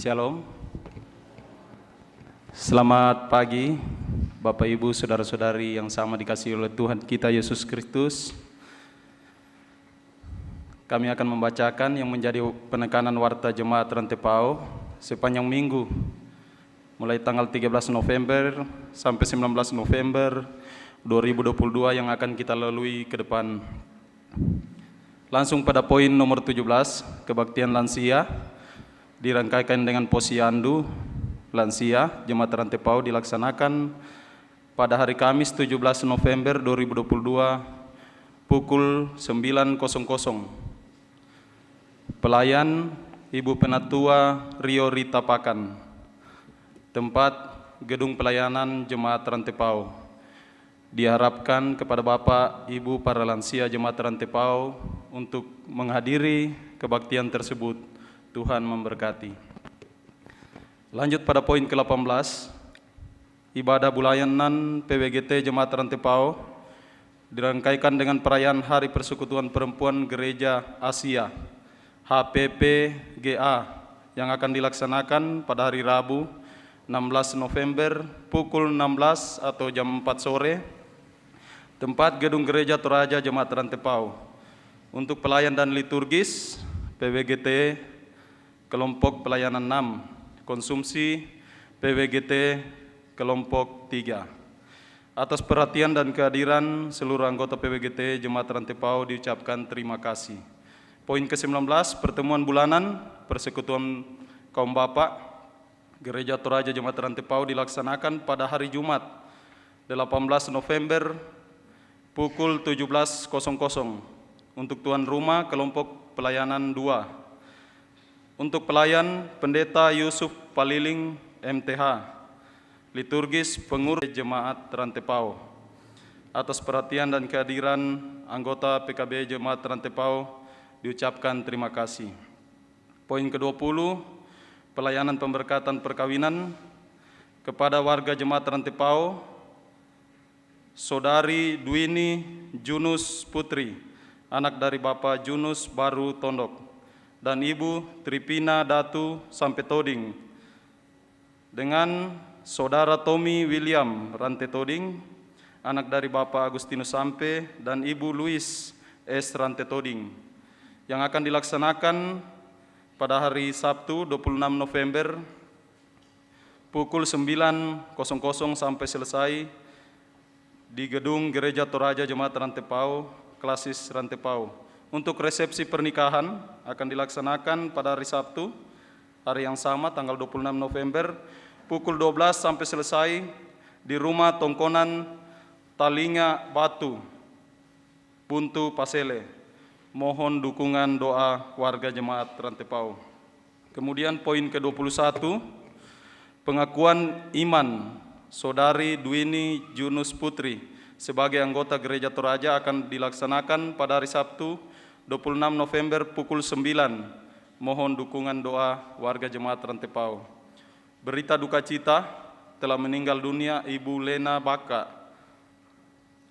Shalom. Selamat pagi Bapak Ibu Saudara-saudari yang sama dikasihi oleh Tuhan kita Yesus Kristus. Kami akan membacakan yang menjadi penekanan warta jemaat Rantepao sepanjang minggu mulai tanggal 13 November sampai 19 November 2022 yang akan kita lalui ke depan. Langsung pada poin nomor 17, kebaktian lansia. Dirangkaikan dengan posyandu lansia Jemaat Rantepao dilaksanakan pada hari Kamis 17 November 2022 pukul 9.00. Pelayan Ibu Penatua Rio Rita Pakan. Tempat gedung pelayanan Jemaat Rantepao. Diharapkan kepada Bapak, Ibu, para lansia Jemaat Rantepao untuk menghadiri kebaktian tersebut. Tuhan memberkati. Lanjut pada poin ke-18, ibadah bulanan PWGT Jemaat Rantepao dirangkaikan dengan perayaan Hari Persekutuan Perempuan Gereja Asia HPPGA yang akan dilaksanakan pada hari Rabu 16 November pukul 16 atau jam 4 sore, tempat gedung Gereja Toraja Jemaat Rantepao. Untuk pelayan dan liturgis PWGT kelompok pelayanan 6, konsumsi PWGT kelompok 3. Atas perhatian dan kehadiran seluruh anggota PWGT Jemaat Rantepao diucapkan terima kasih. Poin ke-19, pertemuan bulanan Persekutuan Kaum Bapak Gereja Toraja Jemaat Rantepao dilaksanakan pada hari Jumat 18 November pukul 17.00 untuk tuan rumah kelompok pelayanan 2. Untuk pelayan Pendeta Yusuf Paliling MTH, liturgis pengurus Jemaat Rantepao. Atas perhatian dan kehadiran anggota PKB Jemaat Rantepao diucapkan terima kasih. Poin ke-20, pelayanan pemberkatan perkawinan kepada warga Jemaat Rantepao, Saudari Dwini Junus Putri, anak dari Bapak Junus Baru Tondok, dan Ibu Tripina Datu Sampetoding, dengan Saudara Tommy William Rantetoding, anak dari Bapak Agustinus Sampe, dan Ibu Louis S. Rantetoding, yang akan dilaksanakan pada hari Sabtu 26 November pukul 9.00 sampai selesai di gedung Gereja Toraja Jemaat Rantepao, Klasis Rantepao. Untuk resepsi pernikahan akan dilaksanakan pada hari Sabtu, hari yang sama tanggal 26 November, pukul 12 sampai selesai di rumah Tongkonan Talinga Batu, Buntu Pasele. Mohon dukungan doa warga Jemaat Rantepao. Kemudian poin ke-21, pengakuan iman Saudari Dwini Junus Putri sebagai anggota Gereja Toraja akan dilaksanakan pada hari Sabtu 26 November pukul 9. Mohon dukungan doa warga Jemaat Rantepao. Berita duka cita, telah meninggal dunia Ibu Lena Baka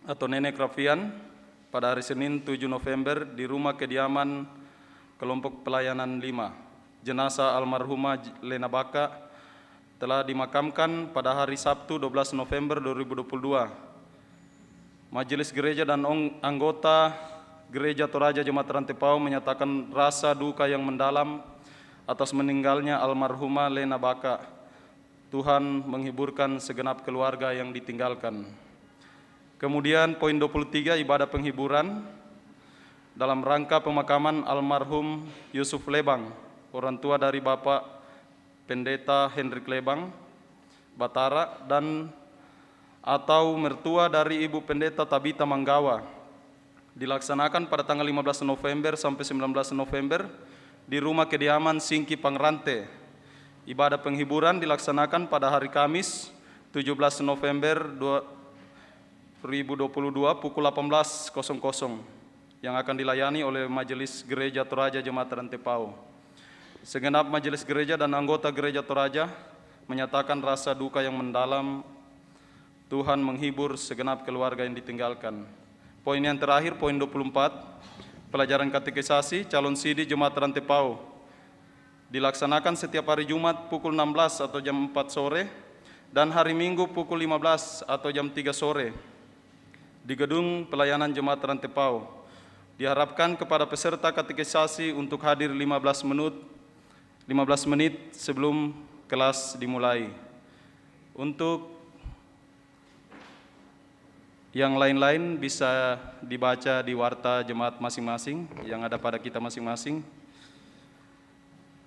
atau Nenek Rafian pada hari Senin 7 November di rumah kediaman kelompok pelayanan 5. Jenazah almarhumah Lena Baka telah dimakamkan pada hari Sabtu 12 November 2022. Majelis Gereja dan anggota Gereja Toraja Jemaat Rantepao menyatakan rasa duka yang mendalam atas meninggalnya almarhumah Lena Baka. Tuhan menghiburkan segenap keluarga yang ditinggalkan. Kemudian poin 23, ibadah penghiburan dalam rangka pemakaman almarhum Yusuf Lebang, orang tua dari Bapak Pendeta Hendrik Lebang Batara dan atau mertua dari Ibu Pendeta Tabita Manggawa, dilaksanakan pada tanggal 15 November sampai 19 November di rumah kediaman Singki Pangrante. Ibadah penghiburan dilaksanakan pada hari Kamis 17 November 2022 pukul 18.00 yang akan dilayani oleh Majelis Gereja Toraja Jemaat Rantepao. Segenap Majelis Gereja dan anggota Gereja Toraja menyatakan rasa duka yang mendalam. Tuhan menghibur segenap keluarga yang ditinggalkan. Poin yang terakhir, poin 24, pelajaran katekisasi calon sidi Jemaat Rantepao. dilaksanakan setiap hari Jumat pukul 16 atau jam 4 sore dan hari Minggu pukul 15 atau jam 3 sore di Gedung Pelayanan Jemaat Rantepao. Diharapkan kepada peserta katekisasi untuk hadir 15 menit sebelum kelas dimulai. Untuk yang lain-lain bisa dibaca di warta jemaat masing-masing yang ada pada kita masing-masing.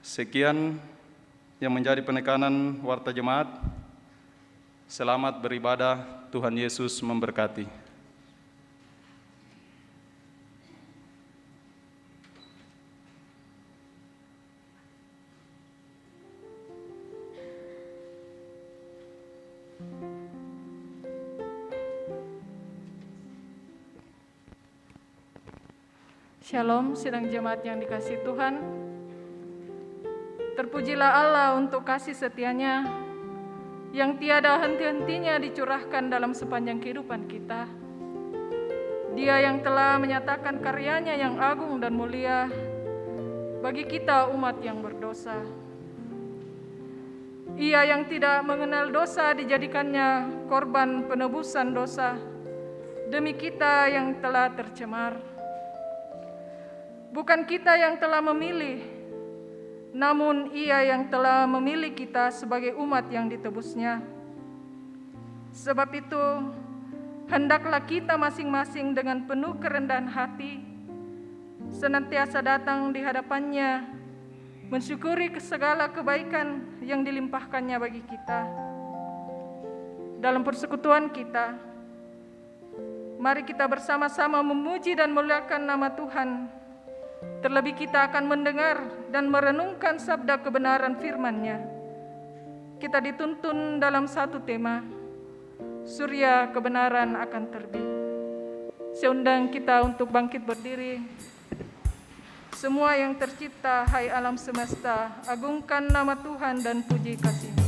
Sekian yang menjadi penekanan warta jemaat. Selamat beribadah, Tuhan Yesus memberkati. Shalom, sidang jemaat yang dikasihi Tuhan. Terpujilah Allah untuk kasih setianya yang tiada henti-hentinya dicurahkan dalam sepanjang kehidupan kita. Dia yang telah menyatakan karyanya yang agung dan mulia bagi kita umat yang berdosa. Ia yang tidak mengenal dosa dijadikannya korban penebusan dosa demi kita yang telah tercemar. Bukan kita yang telah memilih, namun Ia yang telah memilih kita sebagai umat yang ditebusnya. Sebab itu, hendaklah kita masing-masing dengan penuh kerendahan hati, senantiasa datang di hadapannya, mensyukuri segala kebaikan yang dilimpahkannya bagi kita. Dalam persekutuan kita, mari kita bersama-sama memuji dan memuliakan nama Tuhan. Terlebih kita akan mendengar dan merenungkan sabda kebenaran firman-Nya. Kita dituntun dalam satu tema, surya kebenaran akan terbit. Saya undang kita untuk bangkit berdiri. Semua yang tercipta, hai alam semesta, agungkan nama Tuhan dan puji kasih-Nya.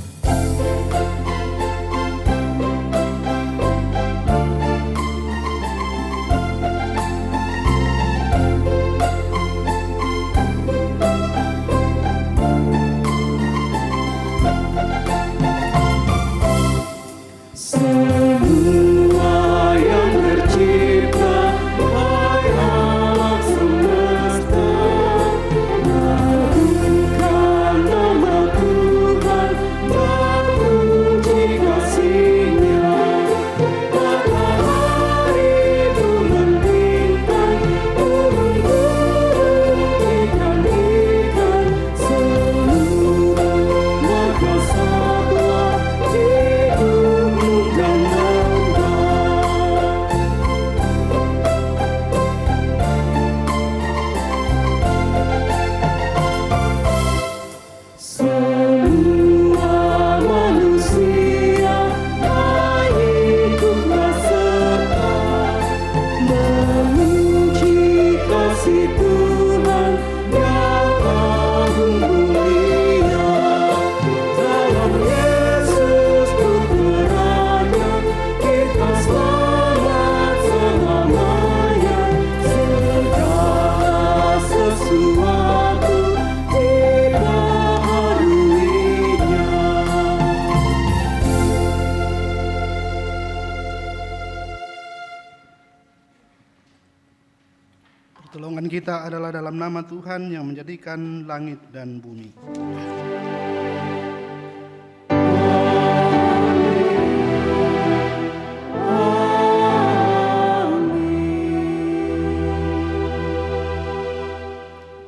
Pertolongan kita adalah dalam nama Tuhan yang menjadikan langit dan bumi.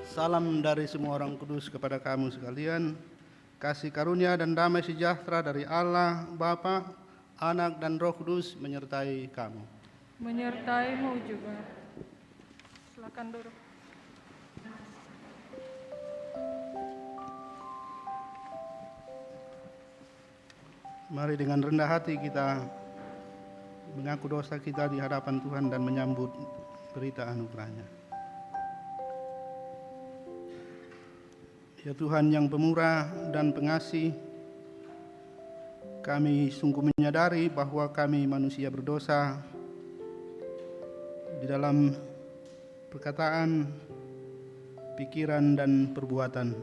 Salam dari semua orang kudus kepada kamu sekalian. Kasih karunia dan damai sejahtera dari Allah, Bapa, Anak dan Roh Kudus menyertai kamu. Menyertaimu juga. Silakan duduk. Mari dengan rendah hati kita mengaku dosa kita di hadapan Tuhan dan menyambut berita anugerah-Nya. Ya Tuhan yang pemurah dan pengasih, kami sungguh menyadari bahwa kami manusia berdosa di dalam perkataan, pikiran, dan perbuatan.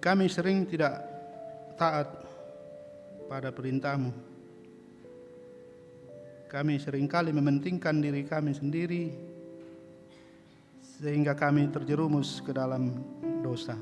kami sering tidak taat pada perintah-Mu. Kami seringkali mementingkan diri kami sendiri, sehingga kami terjerumus ke dalam dosa.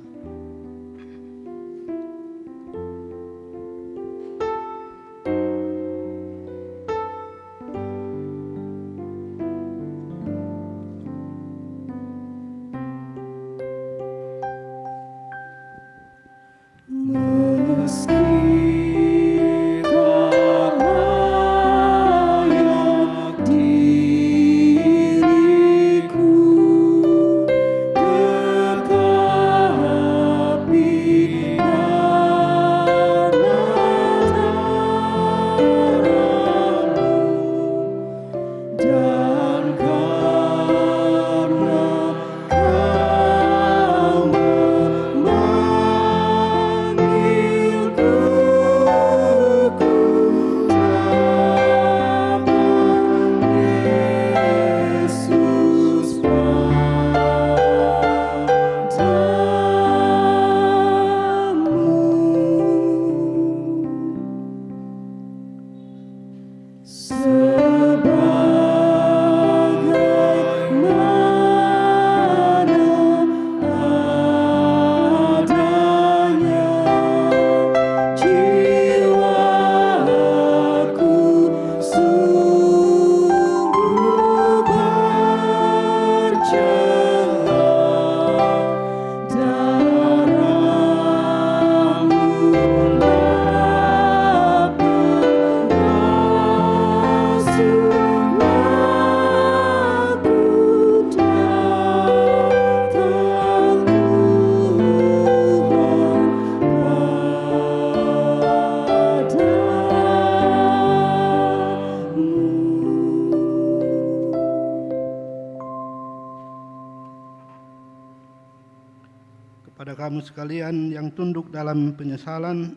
Kepada kamu sekalian yang tunduk dalam penyesalan,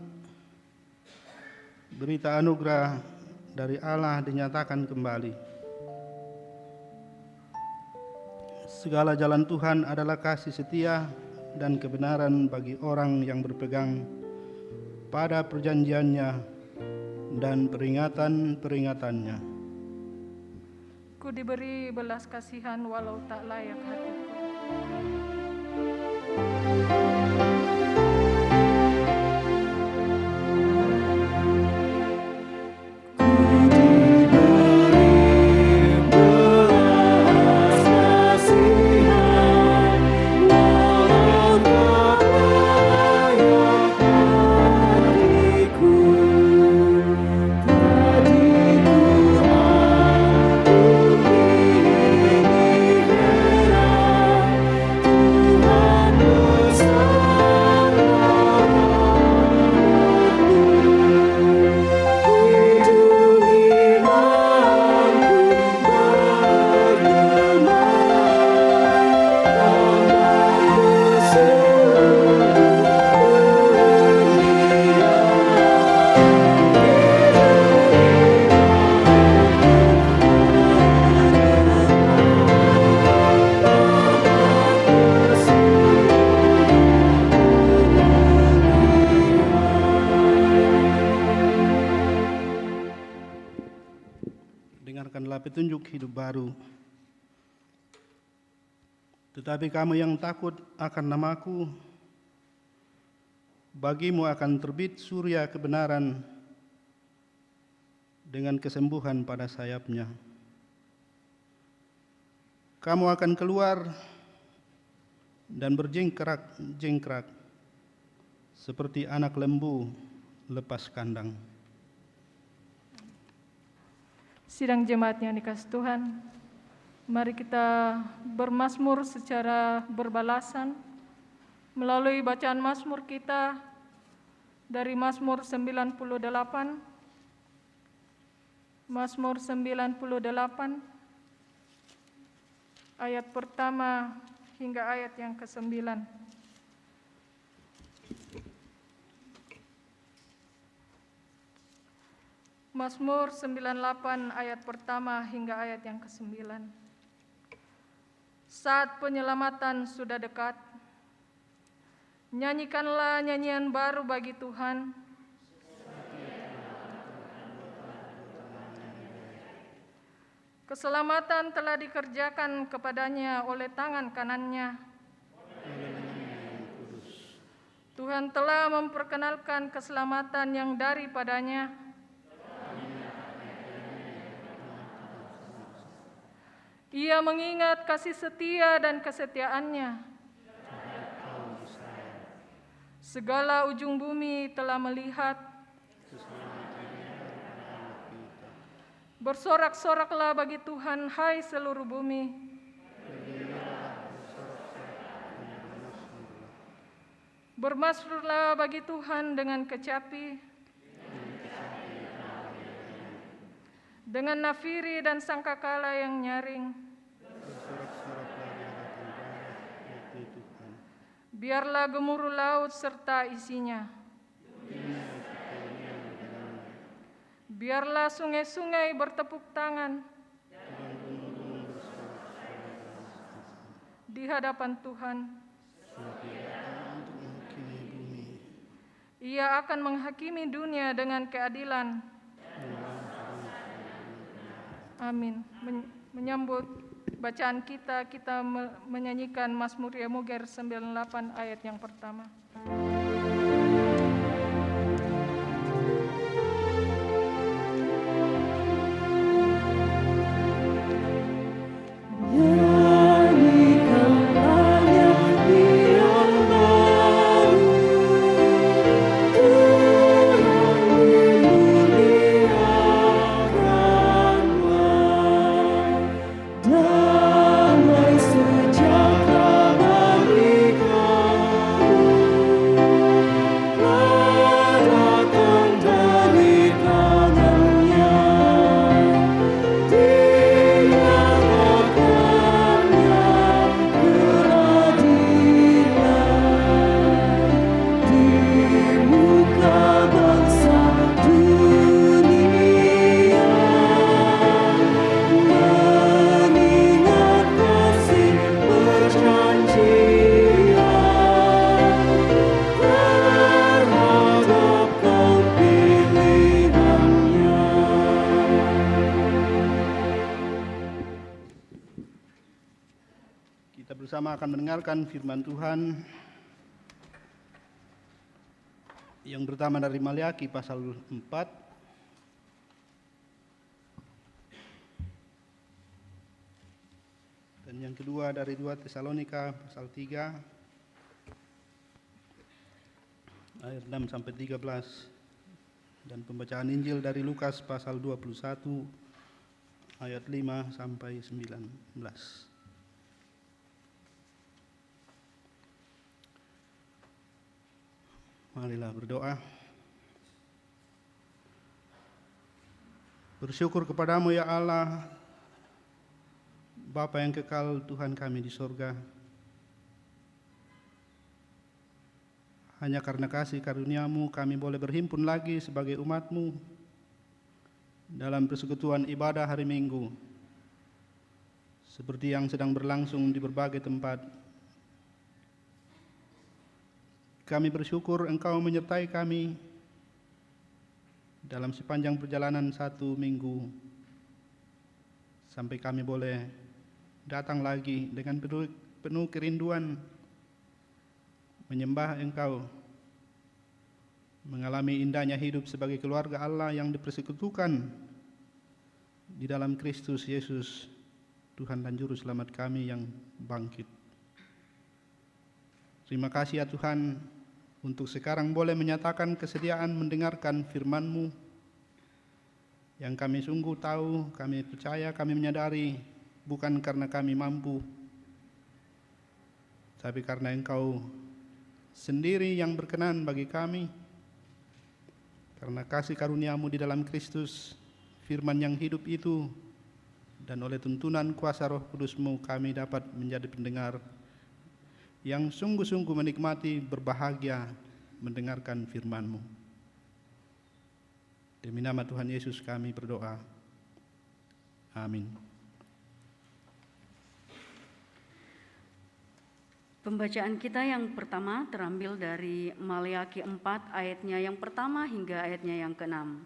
berita anugerah dari Allah dinyatakan kembali. Segala jalan Tuhan adalah kasih setia dan kebenaran bagi orang yang berpegang pada perjanjiannya dan peringatan-peringatannya. Ku diberi belas kasihan walau tak layak hatiku. Dengarkanlah petunjuk hidup baru. Tetapi kamu yang takut akan namaku, bagimu akan terbit surya kebenaran dengan kesembuhan pada sayapnya. Kamu akan keluar dan berjengkrak-jengkrak seperti anak lembu lepas kandang. Sidang jemaat yang dikasihi Tuhan, mari kita bermazmur secara berbalasan melalui bacaan mazmur kita dari Mazmur 98. Mazmur 98 ayat pertama hingga ayat yang ke-9. Mazmur 98 ayat pertama hingga ayat yang ke-9. Saat penyelamatan sudah dekat, Nyanyikanlah nyanyian baru bagi Tuhan. Keselamatan telah dikerjakan kepadanya oleh tangan kanannya. Tuhan telah memperkenalkan keselamatan yang daripadanya. Ia mengingat kasih setia dan kesetiaannya. Segala ujung bumi telah melihat. Bersorak-soraklah bagi Tuhan, hai seluruh bumi. Bermasmurlah bagi Tuhan dengan kecapi, dengan nafiri dan sangkakala yang nyaring. Biarlah gemuruh laut serta isinya. Biarlah sungai-sungai bertepuk tangan di hadapan Tuhan. Ia akan menghakimi dunia dengan keadilan. Amin. Menyambut bacaan kita menyanyikan Mazmur Yemuger 98 ayat yang pertama. Bersama akan mendengarkan firman Tuhan yang pertama dari Maliaki pasal 4 dan yang kedua dari 2 Tesalonika pasal 3 ayat 6 sampai 13 dan pembacaan Injil dari Lukas pasal 21 ayat 5 sampai 19. Marilah berdoa. Bersyukur kepadamu ya Allah, Bapa yang kekal, Tuhan kami di sorga. Hanya karena kasih karunia-Mu kami boleh berhimpun lagi sebagai umat-Mu dalam persekutuan ibadah hari Minggu, seperti yang sedang berlangsung di berbagai tempat. Kami bersyukur Engkau menyertai kami dalam sepanjang perjalanan 1 minggu sampai kami boleh datang lagi dengan penuh kerinduan menyembah Engkau, mengalami indahnya hidup sebagai keluarga Allah yang dipersekutukan di dalam Kristus Yesus, Tuhan dan Juru Selamat kami yang bangkit. Terima kasih ya Tuhan, untuk sekarang boleh menyatakan kesediaan mendengarkan firman-Mu yang kami sungguh tahu, kami percaya, kami menyadari bukan karena kami mampu, tapi karena Engkau sendiri yang berkenan bagi kami, karena kasih karunia-Mu di dalam Kristus, firman yang hidup itu, dan oleh tuntunan kuasa Roh Kudus-Mu kami dapat menjadi pendengar yang sungguh-sungguh menikmati, berbahagia mendengarkan firman-Mu. Demi nama Tuhan Yesus kami berdoa. Amin. Pembacaan kita yang pertama terambil dari Maleakhi 4 ayatnya yang pertama hingga ayatnya yang ke-6.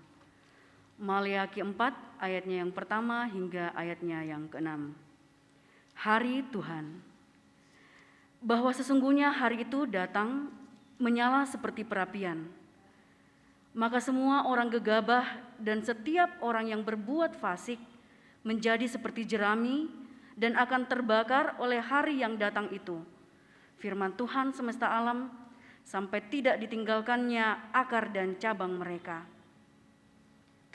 Maleakhi 4 ayatnya yang pertama hingga ayatnya yang ke-6. Hari Tuhan. Bahwa sesungguhnya hari itu datang menyala seperti perapian. Maka semua orang gegabah dan setiap orang yang berbuat fasik menjadi seperti jerami dan akan terbakar oleh hari yang datang itu. Firman Tuhan semesta alam, sampai tidak ditinggalkannya akar dan cabang mereka.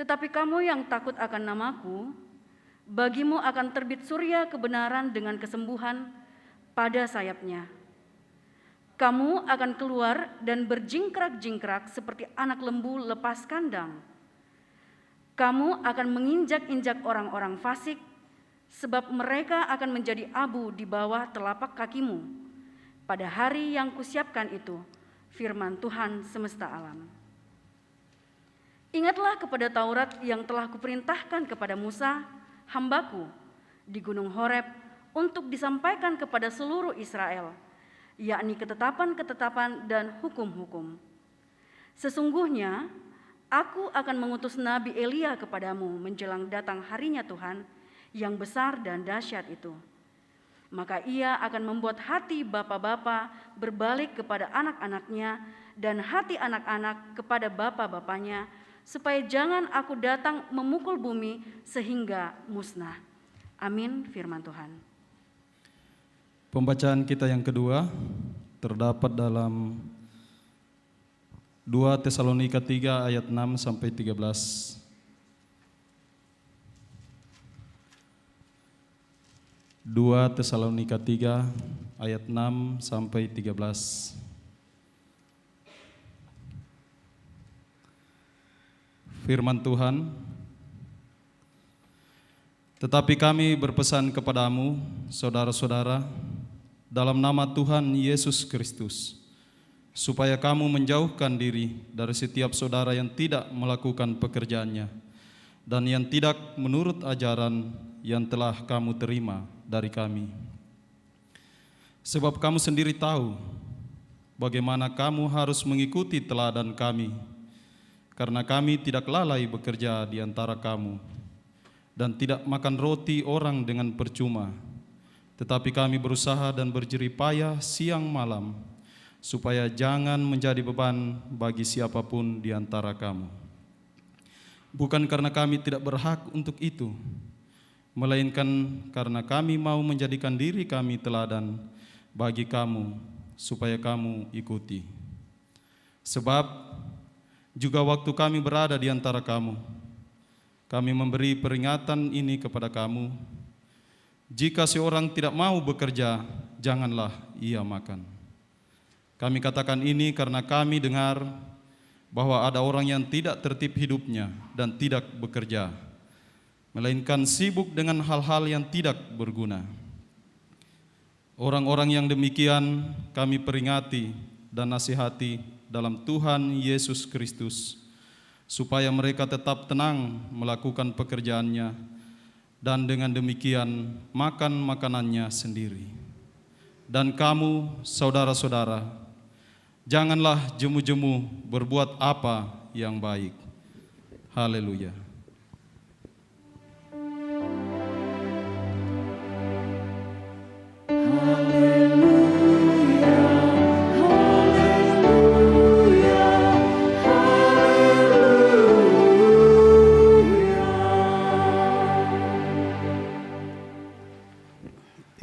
Tetapi kamu yang takut akan namaku, bagimu akan terbit surya kebenaran dengan kesembuhan pada sayapnya. Kamu akan keluar dan berjingkrak-jingkrak seperti anak lembu lepas kandang. Kamu akan menginjak-injak orang-orang fasik, sebab mereka akan menjadi abu di bawah telapak kakimu. Pada hari yang kusiapkan itu, firman Tuhan semesta alam. Ingatlah kepada Taurat yang telah kuperintahkan kepada Musa, hambaku, di Gunung Horeb untuk disampaikan kepada seluruh Israel, yakni ketetapan-ketetapan dan hukum-hukum. Sesungguhnya, aku akan mengutus Nabi Elia kepadamu menjelang datang harinya Tuhan yang besar dan dahsyat itu. Maka ia akan membuat hati bapa-bapa berbalik kepada anak-anaknya dan hati anak-anak kepada bapa-bapanya, supaya jangan aku datang memukul bumi sehingga musnah. Amin, firman Tuhan. Pembacaan kita yang kedua terdapat dalam 2 Tesalonika 3 ayat 6 sampai 13. 2 Tesalonika 3 ayat 6 sampai 13. Firman Tuhan, tetapi kami berpesan kepadamu, saudara-saudara, dalam nama Tuhan Yesus Kristus, supaya kamu menjauhkan diri dari setiap saudara yang tidak melakukan pekerjaannya dan yang tidak menurut ajaran yang telah kamu terima dari kami. Sebab kamu sendiri tahu bagaimana kamu harus mengikuti teladan kami, karena kami tidak lalai bekerja di antara kamu dan tidak makan roti orang dengan percuma, tetapi kami berusaha dan berjerih payah siang malam, supaya jangan menjadi beban bagi siapapun di antara kamu. Bukan karena kami tidak berhak untuk itu, melainkan karena kami mau menjadikan diri kami teladan bagi kamu, supaya kamu ikuti. Sebab juga waktu kami berada di antara kamu, kami memberi peringatan ini kepada kamu, jika seorang tidak mau bekerja, janganlah ia makan. Kami katakan ini karena kami dengar bahwa ada orang yang tidak tertib hidupnya dan tidak bekerja, melainkan sibuk dengan hal-hal yang tidak berguna. Orang-orang yang demikian kami peringati dan nasihati dalam Tuhan Yesus Kristus, supaya mereka tetap tenang melakukan pekerjaannya dan dengan demikian makan makanannya sendiri. Dan kamu, saudara-saudara, janganlah jemu-jemu berbuat apa yang baik. Haleluya.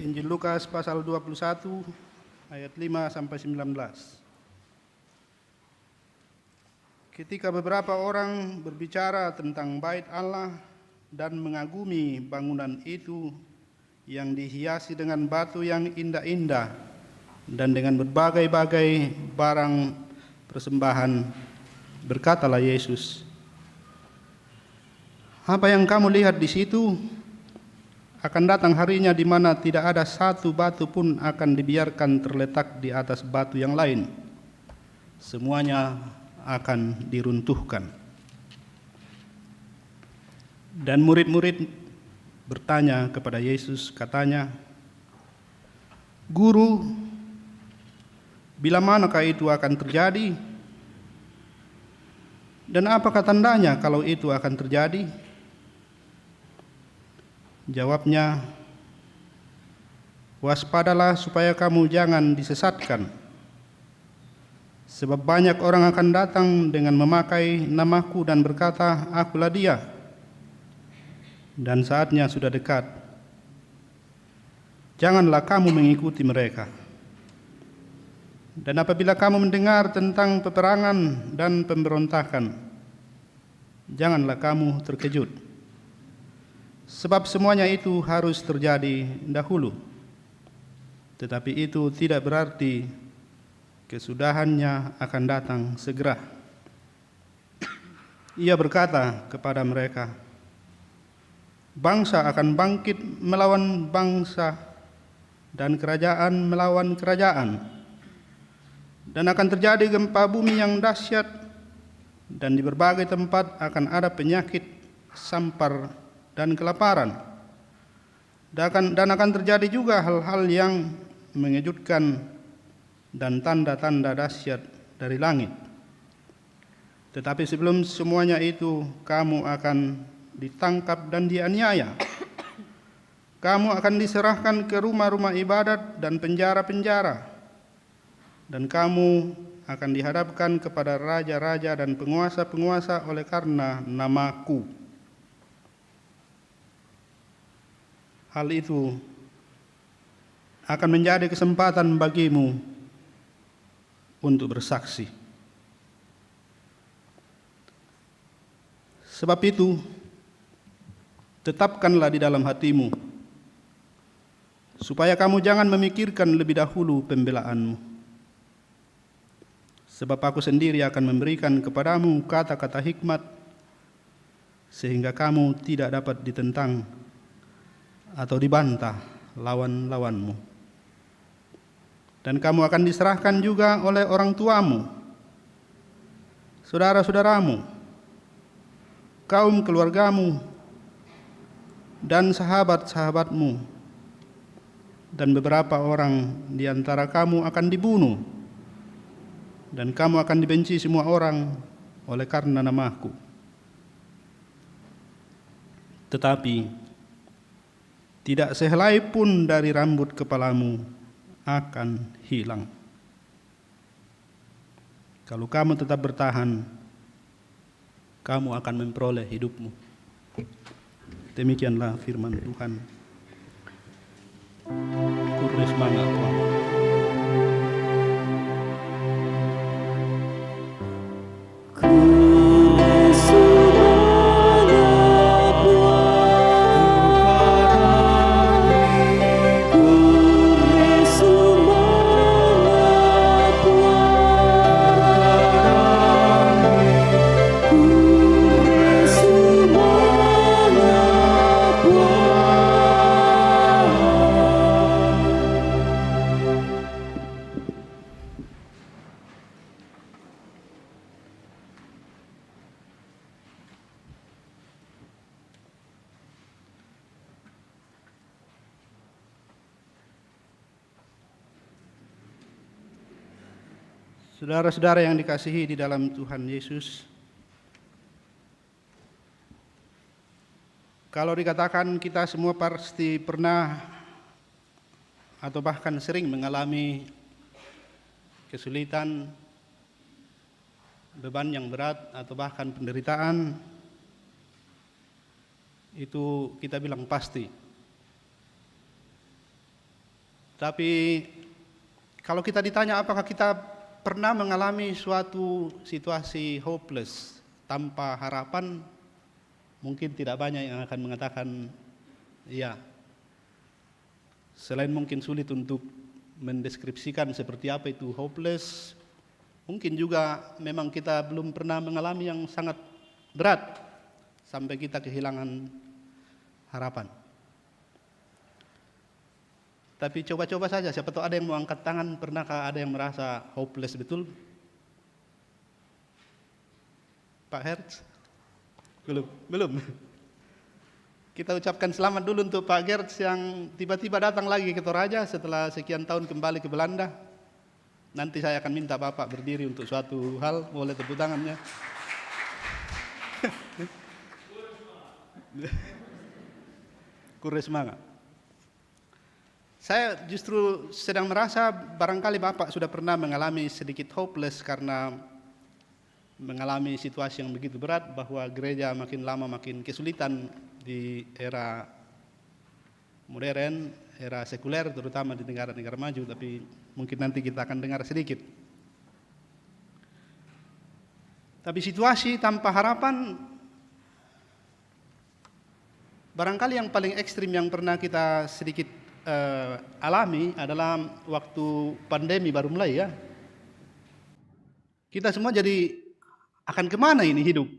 Injil Lukas pasal 21 ayat 5 sampai 19. Ketika beberapa orang berbicara tentang bait Allah dan mengagumi bangunan itu yang dihiasi dengan batu yang indah-indah dan dengan berbagai-bagai barang persembahan, berkatalah Yesus, "Apa yang kamu lihat di situ? Akan datang harinya di mana tidak ada satu batu pun akan dibiarkan terletak di atas batu yang lain. Semuanya akan diruntuhkan." Dan murid-murid bertanya kepada Yesus, katanya, "Guru, Bila manakah itu akan terjadi? Dan apakah tandanya kalau itu akan terjadi? Jawabnya, waspadalah supaya kamu jangan disesatkan. Sebab banyak orang akan datang dengan memakai namaku dan berkata, akulah dia. Dan saatnya sudah dekat. Janganlah kamu mengikuti mereka. Dan apabila kamu mendengar tentang peperangan dan pemberontakan, janganlah kamu terkejut. Sebab semuanya itu harus terjadi dahulu. Tetapi itu tidak berarti kesudahannya akan datang segera. Ia berkata kepada mereka, bangsa akan bangkit melawan bangsa dan kerajaan melawan kerajaan. Dan akan terjadi gempa bumi yang dahsyat, dan di berbagai tempat akan ada penyakit, sampar, dan kelaparan. Dan akan terjadi juga hal-hal yang mengejutkan dan tanda-tanda dahsyat dari langit. Tetapi sebelum semuanya itu, kamu akan ditangkap dan dianiaya. Kamu akan diserahkan ke rumah-rumah ibadat dan penjara-penjara. Dan kamu akan dihadapkan kepada raja-raja dan penguasa-penguasa oleh karena namaku. Hal itu akan menjadi kesempatan bagimu untuk bersaksi. Sebab itu, tetapkanlah di dalam hatimu, supaya kamu jangan memikirkan lebih dahulu pembelaanmu. Sebab aku sendiri akan memberikan kepadamu kata-kata hikmat, sehingga kamu tidak dapat ditentang atau dibantah lawan-lawanmu. Dan kamu akan diserahkan juga oleh orang tuamu, saudara-saudaramu, kaum keluargamu, dan sahabat-sahabatmu. Dan beberapa orang di antara kamu akan dibunuh. Dan kamu akan dibenci semua orang oleh karena namaku. Tetapi tidak sehelai pun dari rambut kepalamu akan hilang. Kalau kamu tetap bertahan, kamu akan memperoleh hidupmu. Demikianlah firman Tuhan. Kurnia semangat Tuhan. Saudara-saudara yang dikasihi di dalam Tuhan Yesus, kalau dikatakan kita semua pasti pernah atau bahkan sering mengalami kesulitan, beban yang berat atau bahkan penderitaan, itu kita bilang pasti. Tapi kalau kita ditanya apakah kita pernah mengalami suatu situasi hopeless, tanpa harapan, mungkin tidak banyak yang akan mengatakan iya. Selain mungkin sulit untuk mendeskripsikan seperti apa itu hopeless, mungkin juga memang kita belum pernah mengalami yang sangat berat sampai kita kehilangan harapan. Tapi coba-coba saja, siapa tahu ada yang mau angkat tangan, pernahkah ada yang merasa hopeless betul? Pak Hertz? Belum. Kita ucapkan selamat dulu untuk Pak Gertz yang tiba-tiba datang lagi ke Toraja setelah sekian tahun kembali ke Belanda. Nanti saya akan minta Bapak berdiri untuk suatu hal, boleh tepuk tangannya. Kurang semangat. Saya justru sedang merasa barangkali Bapak sudah pernah mengalami sedikit hopeless karena mengalami situasi yang begitu berat, bahwa gereja makin lama makin kesulitan di era modern, era sekuler, terutama di negara-negara maju, tapi mungkin nanti kita akan dengar sedikit. Tapi situasi tanpa harapan, barangkali yang paling ekstrim yang pernah kita sedikit alami adalah waktu pandemi baru mulai ya. Kita semua jadi akan kemana ini hidup?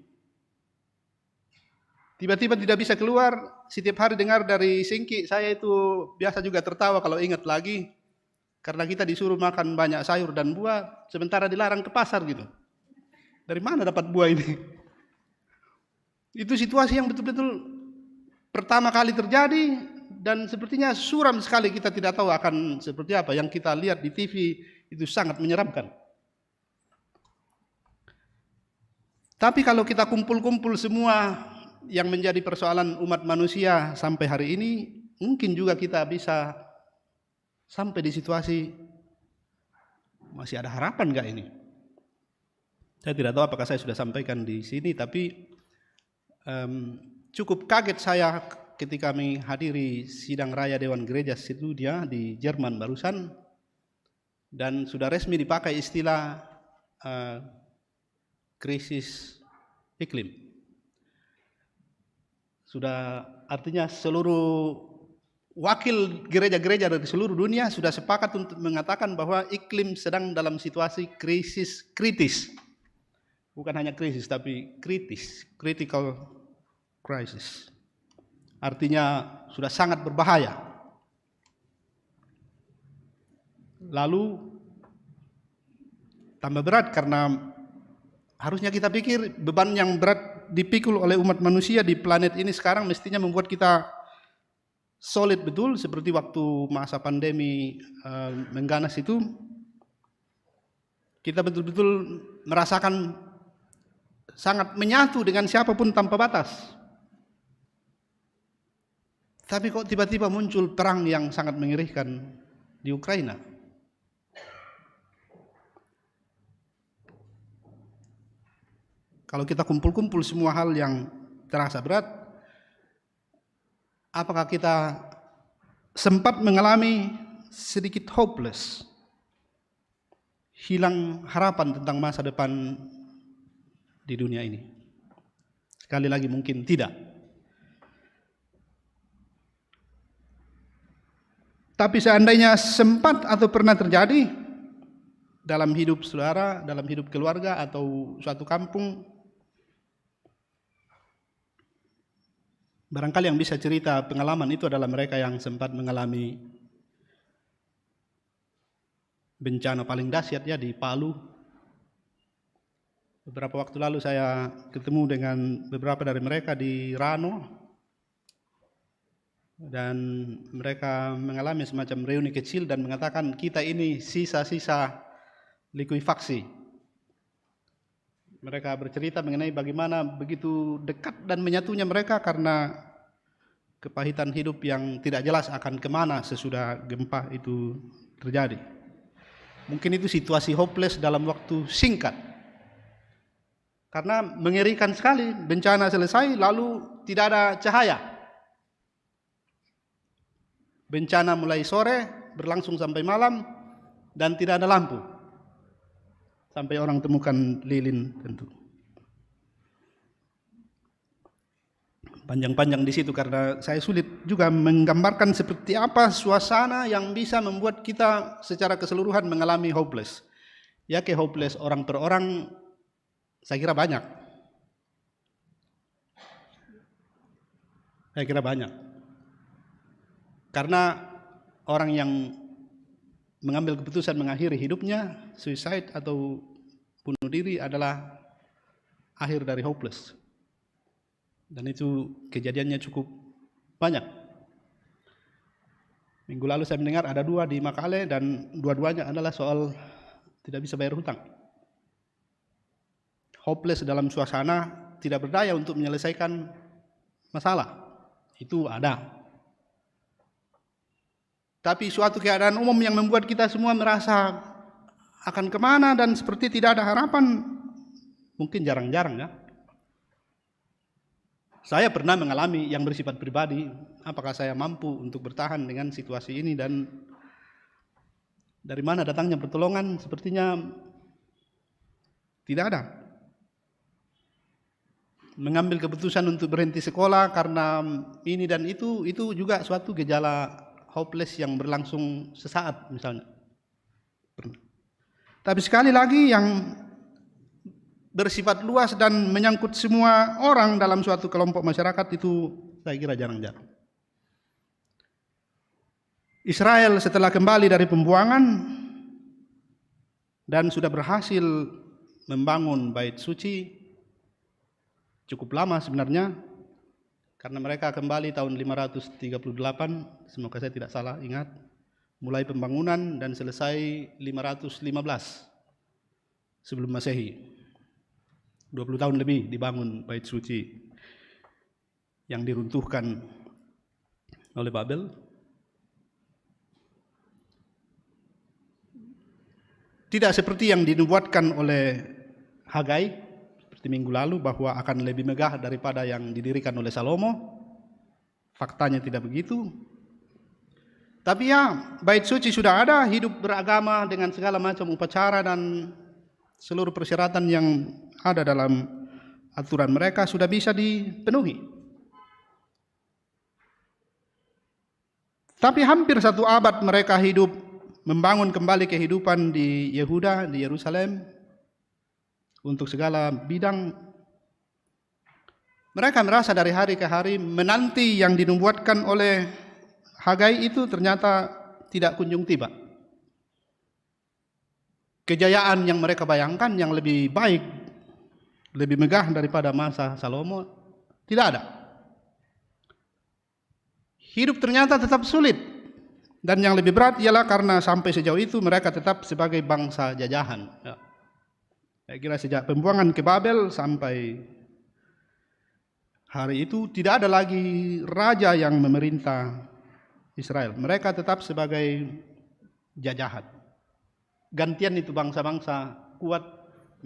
Tiba-tiba tidak bisa keluar. Setiap hari dengar dari Singki, saya itu biasa juga tertawa kalau ingat lagi. Karena kita disuruh makan banyak sayur dan buah, sementara dilarang ke pasar gitu. Dari mana dapat buah ini? Itu situasi yang betul-betul pertama kali terjadi, dan sepertinya suram sekali, kita tidak tahu akan seperti apa. Yang kita lihat di TV itu sangat menyeramkan. Tapi kalau kita kumpul-kumpul semua yang menjadi persoalan umat manusia sampai hari ini, mungkin juga kita bisa sampai di situasi masih ada harapan enggak ini? Saya tidak tahu apakah saya sudah sampaikan di sini, tapi cukup kaget saya ketika menghadiri sidang raya Dewan Gereja Sedunia di Jerman barusan, dan sudah resmi dipakai istilah krisis iklim. Sudah artinya seluruh wakil gereja-gereja dari seluruh dunia sudah sepakat untuk mengatakan bahwa iklim sedang dalam situasi krisis kritis. Bukan hanya krisis tapi kritis, critical crisis. Artinya sudah sangat berbahaya. Lalu tambah berat karena harusnya kita pikir beban yang berat dipikul oleh umat manusia di planet ini sekarang mestinya membuat kita solid betul, seperti waktu masa pandemi mengganas itu. Kita betul-betul merasakan sangat menyatu dengan siapapun tanpa batas. Tapi kok tiba-tiba muncul perang yang sangat mengerikan di Ukraina. Kalau kita kumpul-kumpul semua hal yang terasa berat, apakah kita sempat mengalami sedikit hopeless, hilang harapan tentang masa depan di dunia ini? Sekali lagi mungkin tidak. Tapi seandainya sempat atau pernah terjadi dalam hidup saudara, dalam hidup keluarga atau suatu kampung, barangkali yang bisa cerita pengalaman itu adalah mereka yang sempat mengalami bencana paling dahsyat ya di Palu. Beberapa waktu lalu saya ketemu dengan beberapa dari mereka di Rano, dan mereka mengalami semacam reuni kecil dan mengatakan kita ini sisa-sisa likuifaksi. Mereka bercerita mengenai bagaimana begitu dekat dan menyatunya mereka karena kepahitan hidup yang tidak jelas akan kemana sesudah gempa itu terjadi. Mungkin itu situasi hopeless dalam waktu singkat. Karena mengerikan sekali, bencana selesai lalu tidak ada cahaya. Bencana mulai sore, berlangsung sampai malam, dan tidak ada lampu. Sampai orang temukan lilin tentu. Panjang-panjang di situ karena saya sulit juga menggambarkan seperti apa suasana yang bisa membuat kita secara keseluruhan mengalami hopeless. Ya ke hopeless orang per orang, saya kira banyak. Saya kira banyak. Karena orang yang mengambil keputusan mengakhiri hidupnya, suicide atau bunuh diri adalah akhir dari hopeless. Dan itu kejadiannya cukup banyak. Minggu lalu saya mendengar ada 2 di Makale dan dua-duanya adalah soal tidak bisa bayar hutang. Hopeless dalam suasana, tidak berdaya untuk menyelesaikan masalah. Itu ada. Tapi suatu keadaan umum yang membuat kita semua merasa akan kemana dan seperti tidak ada harapan, mungkin jarang-jarang ya. Saya pernah mengalami yang bersifat pribadi, apakah saya mampu untuk bertahan dengan situasi ini dan dari mana datangnya pertolongan, sepertinya tidak ada. Mengambil keputusan untuk berhenti sekolah karena ini dan itu juga suatu gejala hopeless yang berlangsung sesaat misalnya. Tapi sekali lagi yang bersifat luas dan menyangkut semua orang dalam suatu kelompok masyarakat itu saya kira jarang-jarang. Israel setelah kembali dari pembuangan dan sudah berhasil membangun bait suci cukup lama sebenarnya, karena mereka kembali tahun 538, semoga saya tidak salah ingat, mulai pembangunan dan selesai 515 sebelum Masehi. 20 tahun lebih dibangun bait suci yang diruntuhkan oleh Babel. Tidak seperti yang dinubuatkan oleh Hagai seperti minggu lalu bahwa akan lebih megah daripada yang didirikan oleh Salomo. Faktanya tidak begitu. Tapi ya, bait suci sudah ada, hidup beragama dengan segala macam upacara dan seluruh persyaratan yang ada dalam aturan mereka sudah bisa dipenuhi. Tapi hampir 1 abad mereka hidup membangun kembali kehidupan di Yehuda, di Yerusalem untuk segala bidang. Mereka merasa dari hari ke hari menanti yang dinubuatkan oleh Hagai itu ternyata tidak kunjung tiba. Kejayaan yang mereka bayangkan yang lebih baik, lebih megah daripada masa Salomo, tidak ada. Hidup ternyata tetap sulit. Dan yang lebih berat ialah karena sampai sejauh itu mereka tetap sebagai bangsa jajahan. Ya. Saya kira sejak pembuangan ke Babel sampai hari itu tidak ada lagi raja yang memerintah Israel. Mereka tetap sebagai jajahan. Gantian itu bangsa-bangsa kuat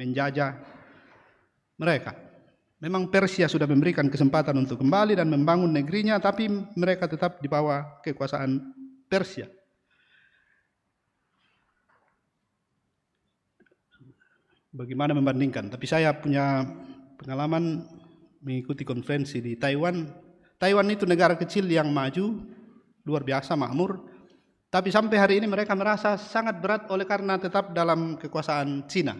menjajah mereka. Memang Persia sudah memberikan kesempatan untuk kembali dan membangun negerinya, tapi mereka tetap di bawah kekuasaan Persia. Bagaimana membandingkan? Tapi saya punya pengalaman mengikuti konferensi di Taiwan. Taiwan itu negara kecil yang maju, luar biasa makmur. Tapi sampai hari ini mereka merasa sangat berat oleh karena tetap dalam kekuasaan Cina.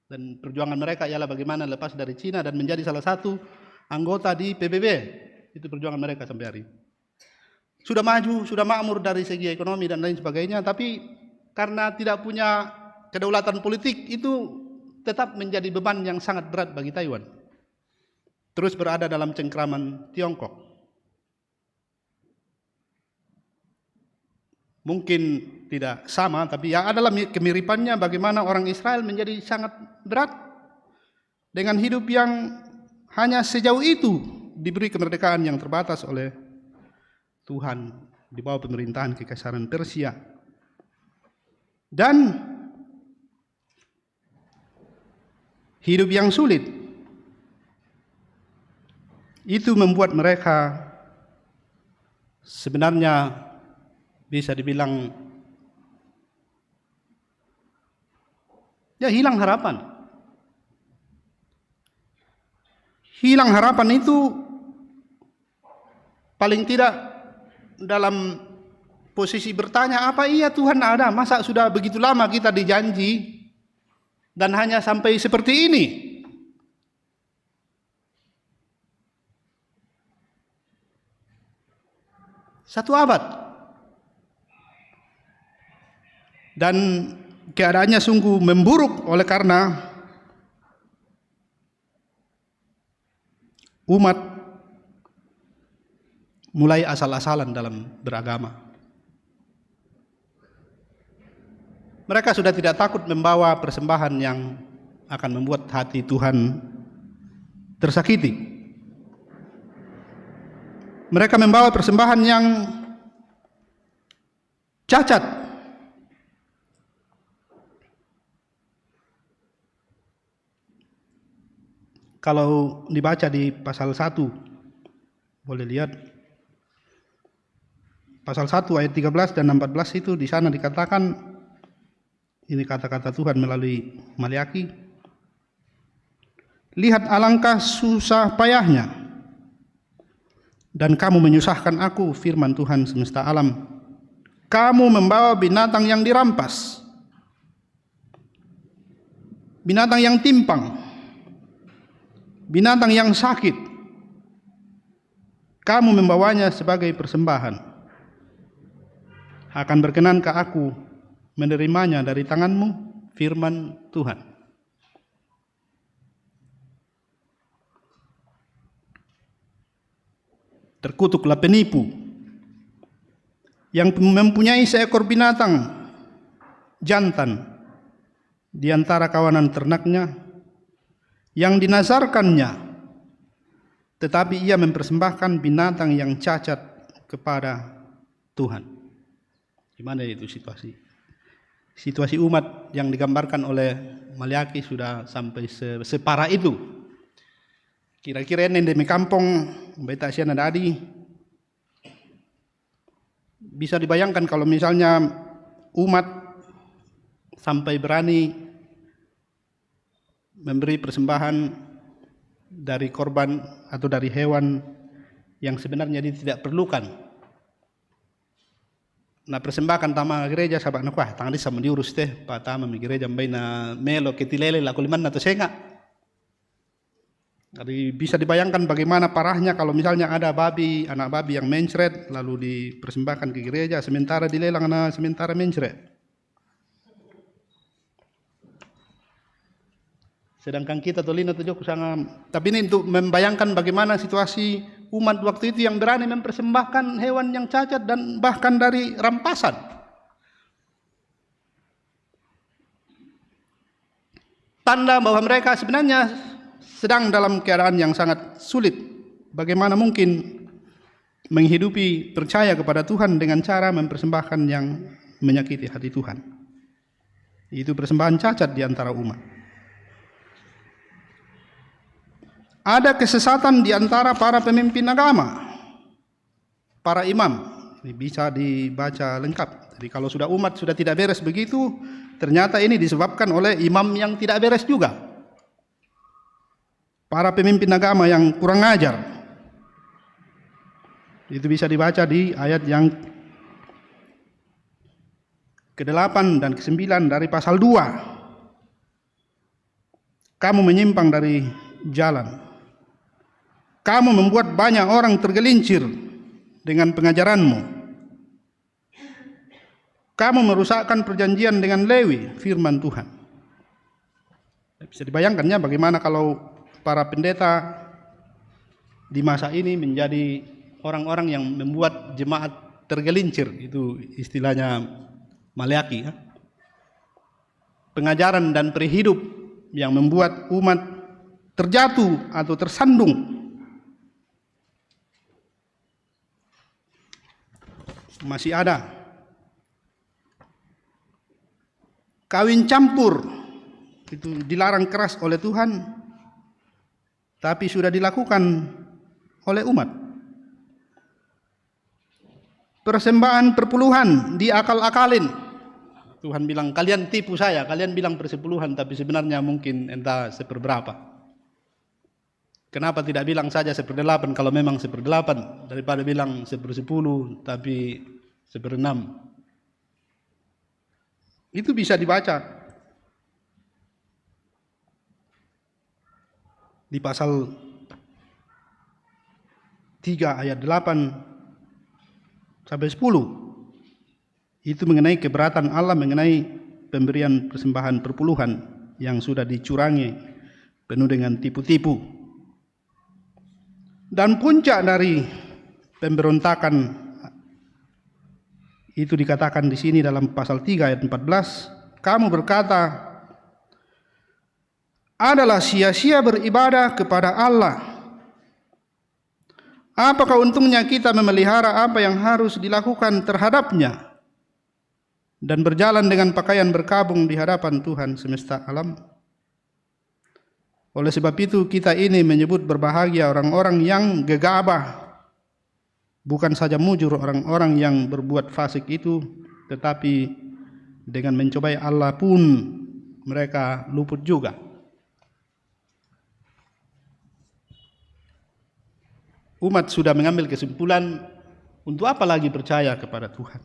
Dan perjuangan mereka ialah bagaimana lepas dari Cina dan menjadi salah satu anggota di PBB. Itu perjuangan mereka sampai hari ini. Sudah maju, sudah makmur dari segi ekonomi dan lain sebagainya, tapi karena tidak punya kedaulatan politik itu tetap menjadi beban yang sangat berat bagi Taiwan. Terus berada dalam cengkraman Tiongkok. Mungkin tidak sama, tapi ya adalah kemiripannya bagaimana orang Israel menjadi sangat berat dengan hidup yang hanya sejauh itu diberi kemerdekaan yang terbatas oleh Tuhan di bawah pemerintahan kekaisaran Persia. Dan hidup yang sulit itu membuat mereka sebenarnya bisa dibilang ya hilang harapan. Hilang harapan itu paling tidak dalam posisi bertanya, apa iya Tuhan ada? Masa sudah begitu lama kita dijanji dan hanya sampai seperti ini? Satu abad. Dan keadaannya sungguh memburuk oleh karena umat mulai asal-asalan dalam beragama. Mereka sudah tidak takut membawa persembahan yang akan membuat hati Tuhan tersakiti. Mereka membawa persembahan yang cacat. Kalau dibaca di pasal 1, boleh lihat pasal 1 ayat 13 dan 14 itu, di sana dikatakan, ini kata-kata Tuhan melalui Maliaki, lihat alangkah susah payahnya, dan kamu menyusahkan aku, firman Tuhan semesta alam. Kamu membawa binatang yang dirampas, binatang yang timpang, binatang yang sakit. Kamu membawanya sebagai persembahan. Akan berkenankah aku menerimanya dari tanganmu, firman Tuhan. Terkutuklah penipu yang mempunyai seekor binatang jantan di antara kawanan ternaknya, yang dinazarkannya, tetapi ia mempersembahkan binatang yang cacat kepada Tuhan. Gimana itu situasi? Situasi umat yang digambarkan oleh Maliaki sudah sampai separah itu. Kira-kira ini demi kampung beta siana dadi, bisa dibayangkan kalau misalnya umat sampai berani memberi persembahan dari korban atau dari hewan yang sebenarnya dia tidak perlukan. Nah, persembahkan tama gereja sahabat nak wah tangan sama diurus teh patama mi gereja mbay na melo ketilele laku liman atau senga. Jadi bisa dibayangkan bagaimana parahnya kalau misalnya ada babi, anak babi yang mencret lalu dipersembahkan ke gereja sementara dilelang na sementara mencret. Sedangkan kita tolina tujuh sangat. Tapi ini untuk membayangkan bagaimana situasi umat waktu itu yang berani mempersembahkan hewan yang cacat dan bahkan dari rampasan. Tanda bahwa mereka sebenarnya sedang dalam keadaan yang sangat sulit. Bagaimana mungkin menghidupi percaya kepada Tuhan dengan cara mempersembahkan yang menyakiti hati Tuhan. Itu persembahan cacat di antara umat. Ada kesesatan di antara para pemimpin agama, para imam. Ini bisa dibaca lengkap. Jadi kalau sudah umat sudah tidak beres begitu, ternyata ini disebabkan oleh imam yang tidak beres juga. Para pemimpin agama yang kurang ajar. Itu bisa dibaca di ayat yang ke-8 dan ke-9 dari pasal 2. Kamu menyimpang dari jalan. Kamu membuat banyak orang tergelincir dengan pengajaranmu. Kamu merusakkan perjanjian dengan Lewi, firman Tuhan. Bisa dibayangkannya bagaimana kalau para pendeta di masa ini menjadi orang-orang yang membuat jemaat tergelincir. Itu istilahnya Maliaki. Pengajaran dan perihidup yang membuat umat terjatuh atau tersandung. Masih ada kawin campur, itu dilarang keras oleh Tuhan, tapi sudah dilakukan oleh umat. Persembahan perpuluhan diakal-akalin. Tuhan bilang kalian tipu saya, kalian bilang persepuluhan, tapi sebenarnya mungkin entah seperberapa. Kenapa tidak bilang saja 1/8 kalau memang 1/8 daripada bilang 1/10 tapi 1/6. Itu bisa dibaca di pasal 3 ayat 8 sampai 10. Itu mengenai keberatan Allah mengenai pemberian persembahan perpuluhan yang sudah dicurangi penuh dengan tipu-tipu. Dan puncak dari pemberontakan itu dikatakan di sini dalam pasal 3 ayat 14, kamu berkata, adalah sia-sia beribadah kepada Allah. Apakah untungnya kita memelihara apa yang harus dilakukan terhadapnya dan berjalan dengan pakaian berkabung di hadapan Tuhan semesta alam? Oleh sebab itu kita ini menyebut berbahagia orang-orang yang gegabah, bukan saja mujur orang-orang yang berbuat fasik itu, tetapi dengan mencobai Allah pun mereka luput juga. Umat sudah mengambil kesimpulan, untuk apa lagi percaya kepada Tuhan?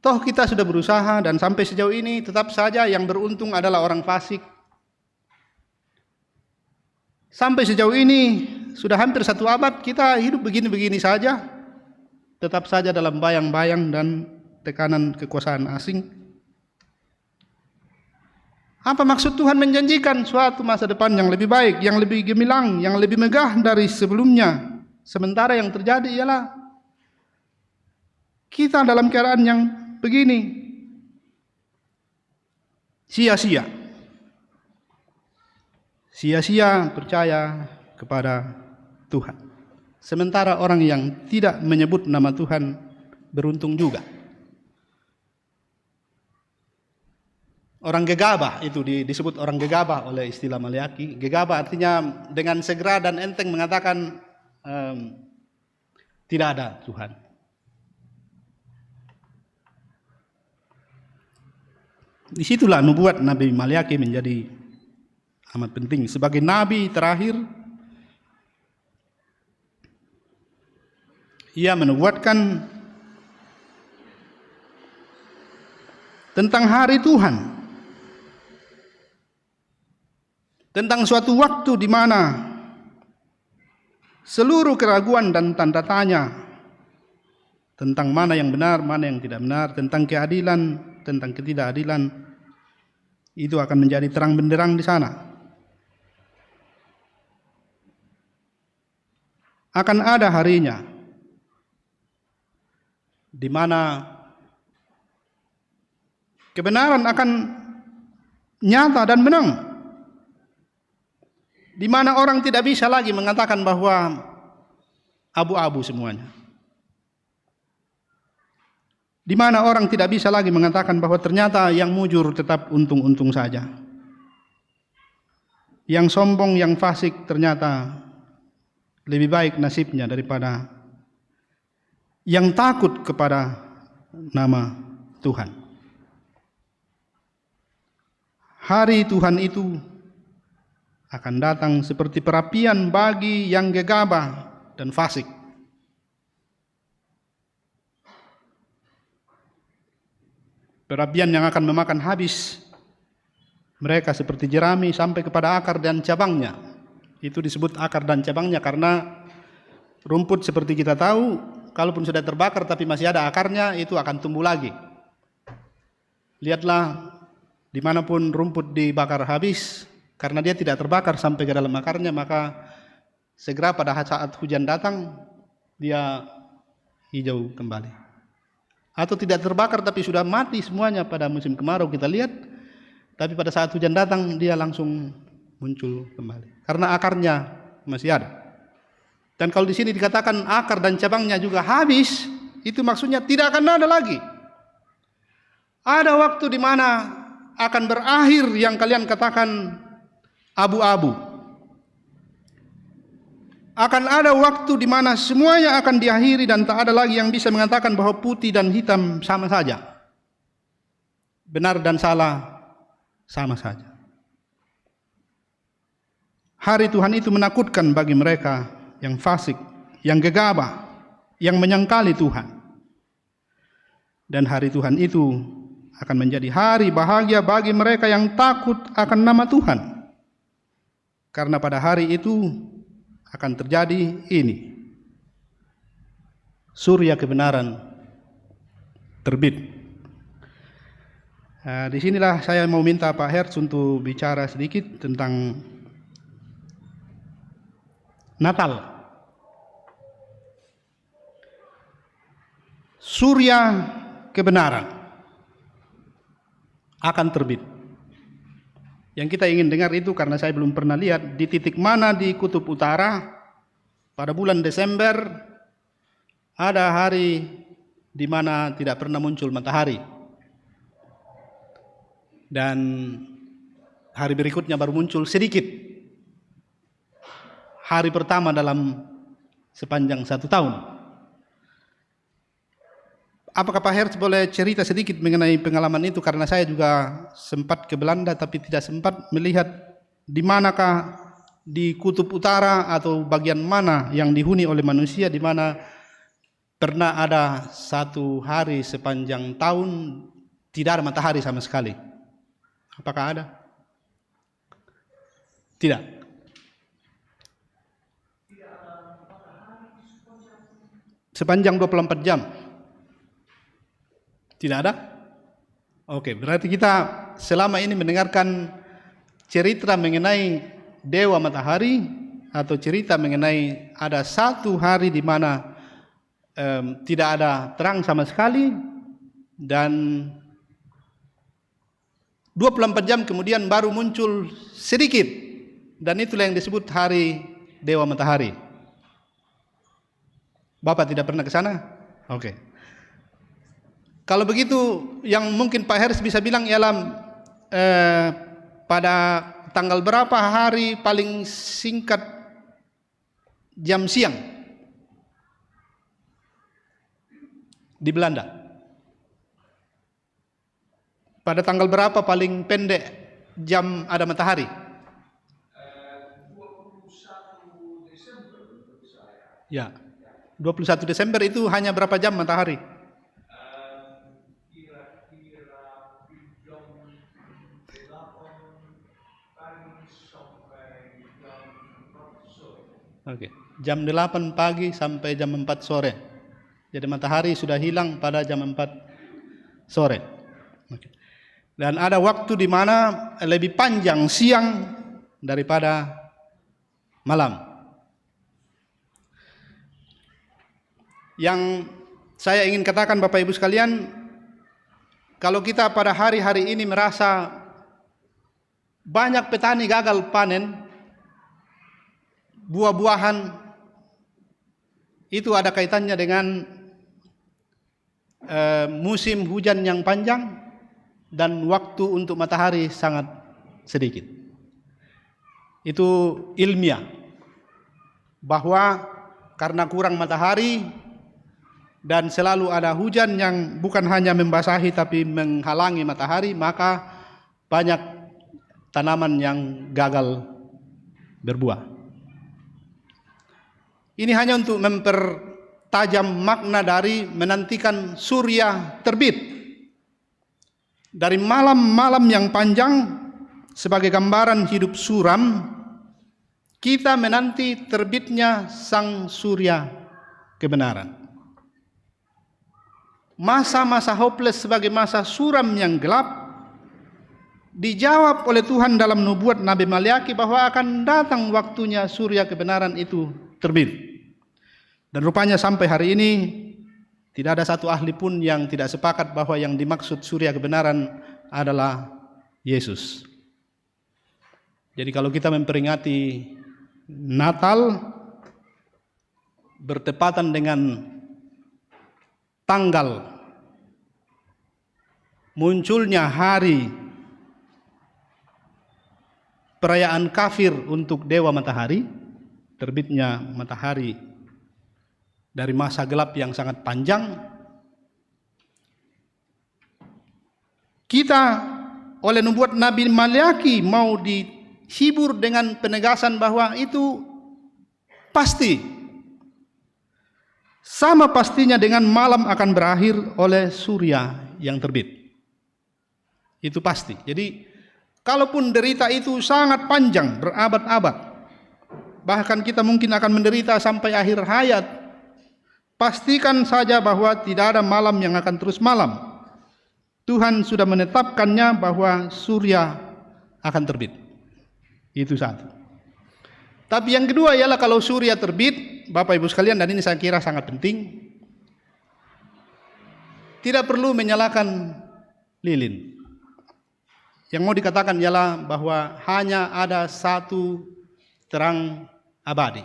Toh kita sudah berusaha dan sampai sejauh ini tetap saja yang beruntung adalah orang fasik. Sampai sejauh ini sudah hampir 1 abad kita hidup begini-begini saja, tetap saja dalam bayang-bayang dan tekanan kekuasaan asing. Apa maksud Tuhan menjanjikan suatu masa depan yang lebih baik, yang lebih gemilang, yang lebih megah dari sebelumnya, sementara yang terjadi ialah kita dalam keadaan yang begini, sia-sia. Sia-sia percaya kepada Tuhan. Sementara orang yang tidak menyebut nama Tuhan beruntung juga. Orang gegabah itu disebut orang gegabah oleh istilah Maleakhi. Gegabah artinya dengan segera dan enteng mengatakan tidak ada Tuhan. Disitulah nubuat Nabi Maleakhi menjadi amat penting. Sebagai nabi terakhir, ia menubuatkan tentang hari Tuhan, tentang suatu waktu di mana seluruh keraguan dan tanda tanya tentang mana yang benar, mana yang tidak benar, tentang keadilan, tentang ketidakadilan, itu akan menjadi terang benderang di sana. Akan ada harinya di mana kebenaran akan nyata dan menang, di mana orang tidak bisa lagi mengatakan bahwa abu-abu semuanya, di mana orang tidak bisa lagi mengatakan bahwa ternyata yang mujur tetap untung-untung saja, yang sombong, yang fasik ternyata lebih baik nasibnya daripada yang takut kepada nama Tuhan. Hari Tuhan itu akan datang seperti perapian bagi yang gegabah dan fasik. Perapian yang akan memakan habis mereka seperti jerami sampai kepada akar dan cabangnya. Itu disebut akar dan cabangnya karena rumput seperti kita tahu, kalaupun sudah terbakar tapi masih ada akarnya, itu akan tumbuh lagi. Lihatlah dimanapun rumput dibakar habis, karena dia tidak terbakar sampai ke dalam akarnya, maka segera pada saat hujan datang, dia hijau kembali. Atau tidak terbakar tapi sudah mati semuanya pada musim kemarau kita lihat, tapi pada saat hujan datang dia langsung muncul kembali karena akarnya masih ada. Dan kalau di sini dikatakan akar dan cabangnya juga habis, itu maksudnya tidak akan ada lagi. Ada waktu di mana akan berakhir yang kalian katakan abu-abu. Akan ada waktu di mana semuanya akan diakhiri dan tak ada lagi yang bisa mengatakan bahwa putih dan hitam sama saja, benar dan salah sama saja. Hari Tuhan itu menakutkan bagi mereka yang fasik, yang gegabah, yang menyangkali Tuhan. Dan hari Tuhan itu akan menjadi hari bahagia bagi mereka yang takut akan nama Tuhan. Karena pada hari itu akan terjadi ini. Surya kebenaran terbit. Disinilah saya mau minta Pak Hertz untuk bicara sedikit tentang Natal. Surya kebenaran. akan terbit. Yang kita ingin dengar itu karena saya belum pernah lihat di titik mana di kutub utara pada bulan Desember ada hari di mana tidak pernah muncul matahari. Dan hari berikutnya baru muncul sedikit. Hari pertama dalam sepanjang 1 tahun. Apakah Pak Hertz boleh cerita sedikit mengenai pengalaman itu? Karena saya juga sempat ke Belanda tapi tidak sempat melihat di manakah di kutub utara atau bagian mana yang dihuni oleh manusia di mana pernah ada 1 hari sepanjang tahun tidak ada matahari sama sekali. Apakah ada? Tidak. Sepanjang 24 jam. Tidak ada? Oke, berarti kita selama ini mendengarkan cerita mengenai dewa matahari atau cerita mengenai ada 1 hari di mana tidak ada terang sama sekali dan 24 jam kemudian baru muncul sedikit dan itulah yang disebut hari dewa matahari. Bapak tidak pernah ke sana? Oke. Kalau begitu yang mungkin Pak Hertz bisa bilang ialah pada tanggal berapa hari paling singkat jam siang di Belanda? Pada tanggal berapa paling pendek jam ada matahari? 21 Desember menurut saya. Ya, 21 Desember itu hanya berapa jam matahari? Kira-kira jam 8 pagi sampai jam 4 sore. Oke, jam 8 pagi sampai jam 4 sore. Jadi matahari sudah hilang pada jam 4 sore. Oke. Dan ada waktu di mana lebih panjang siang daripada malam. Yang saya ingin katakan Bapak Ibu sekalian, kalau kita pada hari-hari ini merasa banyak petani gagal panen buah-buahan, itu ada kaitannya dengan musim hujan yang panjang dan waktu untuk matahari sangat sedikit. Itu ilmiah bahwa karena kurang matahari dan selalu ada hujan yang bukan hanya membasahi tapi menghalangi matahari, maka banyak tanaman yang gagal berbuah. Ini hanya untuk mempertajam makna dari menantikan surya terbit. Dari malam-malam yang panjang sebagai gambaran hidup suram, kita menanti terbitnya sang surya kebenaran. Masa-masa hopeless sebagai masa suram yang gelap dijawab oleh Tuhan dalam nubuat Nabi Maliaki bahwa akan datang waktunya surya kebenaran itu terbit. Dan rupanya sampai hari ini tidak ada satu ahli pun yang tidak sepakat bahwa yang dimaksud surya kebenaran adalah Yesus. Jadi kalau kita memperingati Natal bertepatan dengan tanggal munculnya hari perayaan kafir untuk dewa matahari, terbitnya matahari dari masa gelap yang sangat panjang, kita oleh nubuat Nabi Maliaki mau dihibur dengan penegasan bahwa itu pasti. Sama pastinya dengan malam akan berakhir oleh surya yang terbit. Itu pasti. Jadi kalaupun derita itu sangat panjang, berabad-abad, bahkan kita mungkin akan menderita sampai akhir hayat, pastikan saja bahwa tidak ada malam yang akan terus malam. Tuhan sudah menetapkannya bahwa surya akan terbit. Itu satu. Tapi yang kedua ialah kalau surya terbit, Bapak Ibu sekalian, dan ini saya kira sangat penting, tidak perlu menyalakan lilin. Yang mau dikatakan ialah bahwa hanya ada satu terang abadi.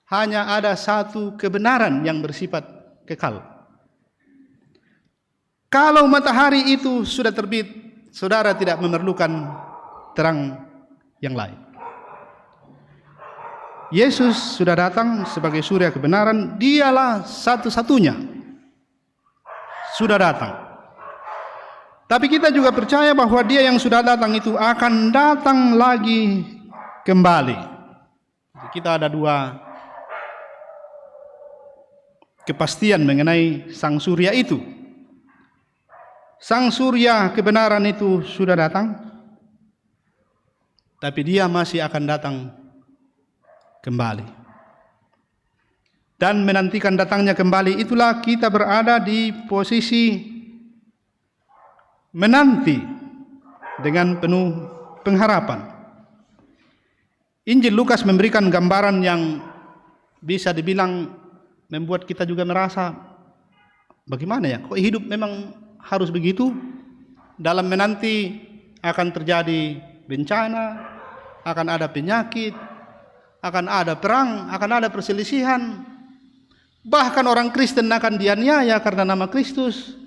Hanya ada satu kebenaran yang bersifat kekal. Kalau matahari itu sudah terbit, saudara tidak memerlukan terang yang lain. Yesus sudah datang sebagai surya kebenaran, dialah satu-satunya. Sudah datang. Tapi kita juga percaya bahwa dia yang sudah datang itu akan datang lagi kembali. Kita ada dua kepastian mengenai sang surya itu. Sang surya kebenaran itu sudah datang, tapi dia masih akan datang kembali. Dan menantikan datangnya kembali, itulah kita berada di posisi menanti dengan penuh pengharapan. Injil Lukas memberikan gambaran yang bisa dibilang membuat kita juga merasa, bagaimana ya, kok hidup memang harus begitu? Dalam menanti akan terjadi bencana, akan ada penyakit, akan ada perang, akan ada perselisihan. Bahkan orang Kristen akan dianiaya karena nama Kristus.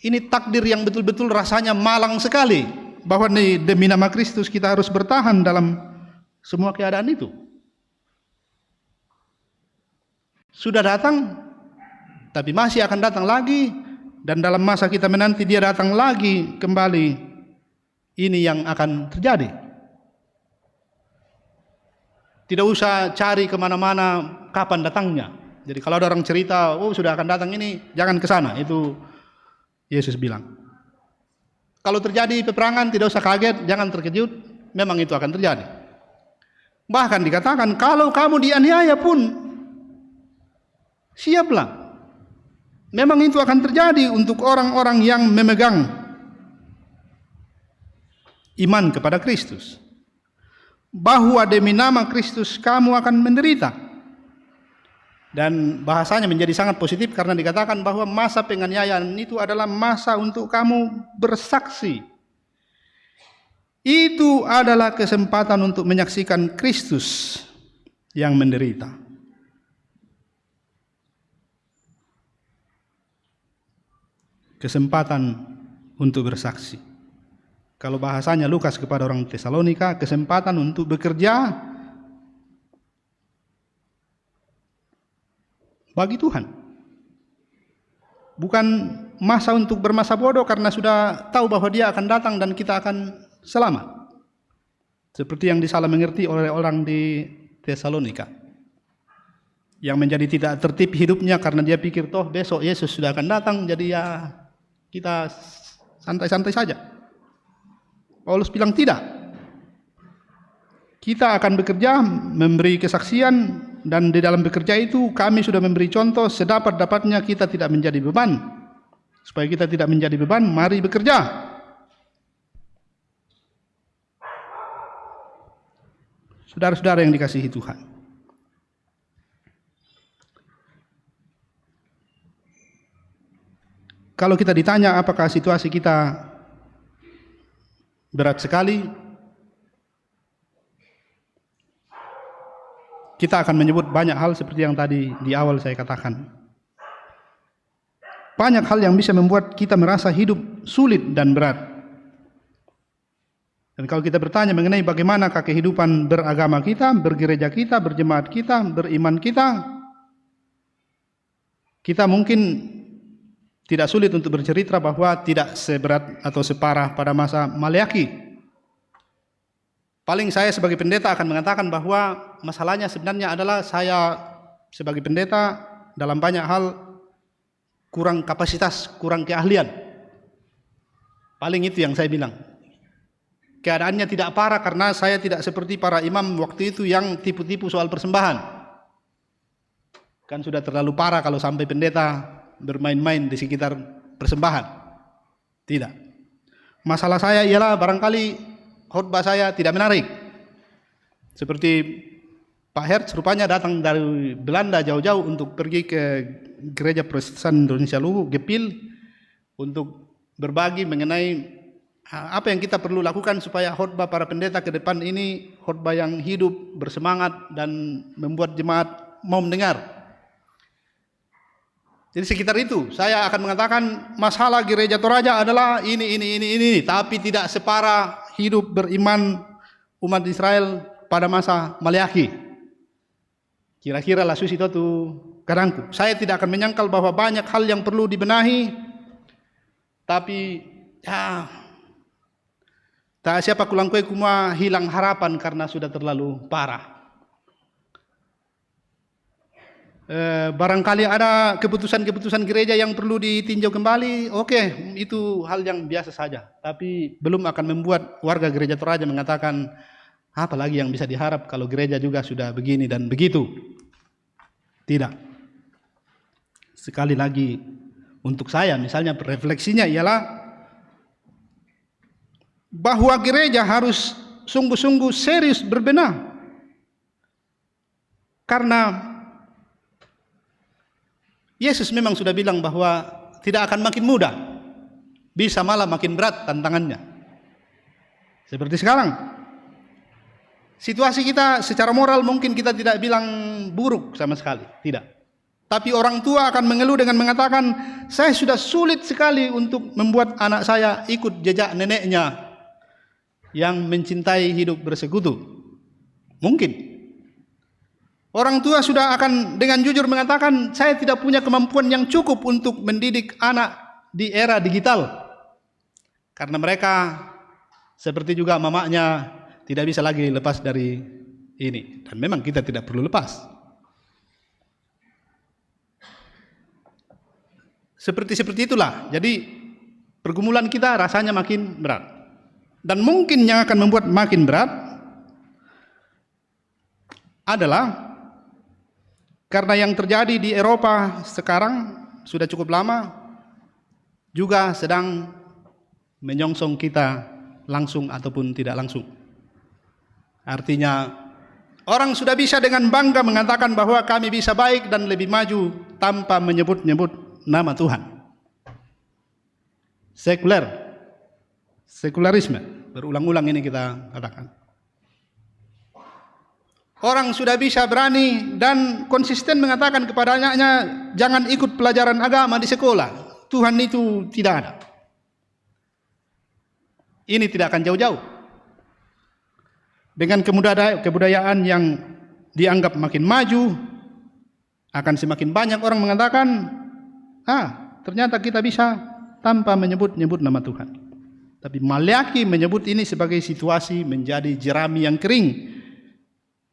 Ini takdir yang betul-betul rasanya malang sekali, bahwa demi nama Kristus kita harus bertahan dalam semua keadaan itu. Sudah datang, tapi masih akan datang lagi, dan dalam masa kita menanti dia datang lagi kembali, ini yang akan terjadi. Tidak usah cari kemana-mana kapan datangnya. Jadi kalau ada orang cerita, oh sudah akan datang ini, jangan ke sana. Itu Yesus bilang. Kalau terjadi peperangan tidak usah kaget, jangan terkejut, memang itu akan terjadi. Bahkan dikatakan kalau kamu dianiaya pun siaplah. Memang itu akan terjadi untuk orang-orang yang memegang iman kepada Kristus. Bahwa demi nama Kristus kamu akan menderita. Dan bahasanya menjadi sangat positif karena dikatakan bahwa masa penganiayaan itu adalah masa untuk kamu bersaksi. Itu adalah kesempatan untuk menyaksikan Kristus yang menderita. Kesempatan untuk bersaksi. Kalau bahasanya Lukas kepada orang Tesalonika, kesempatan untuk bekerja bagi Tuhan. Bukan masa untuk bermasa bodoh karena sudah tahu bahwa dia akan datang dan kita akan selamat. Seperti yang disalah mengerti oleh orang di Tesalonika. Yang menjadi tidak tertib hidupnya karena dia pikir toh besok Yesus sudah akan datang, jadi ya kita santai-santai saja. Paulus bilang tidak. Kita akan bekerja, memberi kesaksian, dan di dalam bekerja itu kami sudah memberi contoh sedapat-dapatnya kita tidak menjadi beban. Supaya kita tidak menjadi beban, mari bekerja. Saudara-saudara yang dikasihi Tuhan. Kalau kita ditanya apakah situasi kita berat sekali, kita akan menyebut banyak hal seperti yang tadi di awal saya katakan. Banyak hal yang bisa membuat kita merasa hidup sulit dan berat. Dan kalau kita bertanya mengenai bagaimanakah kehidupan beragama kita, bergereja kita, berjemaat kita, beriman kita mungkin tidak sulit untuk bercerita bahwa tidak seberat atau separah pada masa Maleaki. Paling saya sebagai pendeta akan mengatakan bahwa masalahnya sebenarnya adalah saya sebagai pendeta dalam banyak hal kurang kapasitas, kurang keahlian. Paling itu yang saya bilang. Keadaannya tidak parah karena saya tidak seperti para imam waktu itu yang tipu-tipu soal persembahan. Kan sudah terlalu parah kalau sampai pendeta bermain-main di sekitar persembahan. Tidak. Masalah saya ialah barangkali khotbah saya tidak menarik. Seperti Pak Hertz rupanya datang dari Belanda jauh-jauh untuk pergi ke gereja Protestan Indonesia Luwu, Gepil, untuk berbagi mengenai apa yang kita perlu lakukan supaya khotbah para pendeta ke depan ini khotbah yang hidup, bersemangat, dan membuat jemaat mau mendengar. Jadi sekitar itu saya akan mengatakan masalah Gereja Toraja adalah ini, tapi tidak separah hidup beriman umat Israel pada masa Maleakhi. Kira-kira lasus itu tuh kadangku. Saya tidak akan menyangkal bahwa banyak hal yang perlu dibenahi, tapi tak siapa kulangkue kuma hilang harapan karena sudah terlalu parah. Barangkali ada keputusan-keputusan gereja yang perlu ditinjau kembali. Oke, itu hal yang biasa saja. Tapi belum akan membuat warga Gereja Toraja mengatakan apa lagi yang bisa diharap kalau gereja juga sudah begini dan begitu. Tidak. Sekali lagi untuk saya misalnya refleksinya ialah bahwa gereja harus sungguh-sungguh serius berbenah. Karena Yesus memang sudah bilang bahwa tidak akan makin mudah, bisa malah makin berat tantangannya. Seperti sekarang, situasi kita secara moral mungkin kita tidak bilang buruk sama sekali, tidak. Tapi orang tua akan mengeluh dengan mengatakan, saya sudah sulit sekali untuk membuat anak saya ikut jejak neneknya yang mencintai hidup bersekutu. Mungkin orang tua sudah akan dengan jujur mengatakan, saya tidak punya kemampuan yang cukup untuk mendidik anak di era digital. Karena mereka seperti juga mamanya tidak bisa lagi lepas dari ini. Dan memang kita tidak perlu lepas. Seperti itulah. Jadi pergumulan kita rasanya makin berat. Dan mungkin yang akan membuat makin berat adalah karena yang terjadi di Eropa sekarang sudah cukup lama juga sedang menyongsong kita langsung ataupun tidak langsung. Artinya orang sudah bisa dengan bangga mengatakan bahwa kami bisa baik dan lebih maju tanpa menyebut-nyebut nama Tuhan. Sekularisme, berulang-ulang ini kita katakan. Orang sudah bisa berani dan konsisten mengatakan kepada anaknya, jangan ikut pelajaran agama di sekolah. Tuhan itu tidak ada. Ini tidak akan jauh-jauh. Dengan kebudayaan yang dianggap makin maju, akan semakin banyak orang mengatakan, ternyata kita bisa tanpa menyebut-nyebut nama Tuhan. Tapi Maleakhi menyebut ini sebagai situasi menjadi jerami yang kering,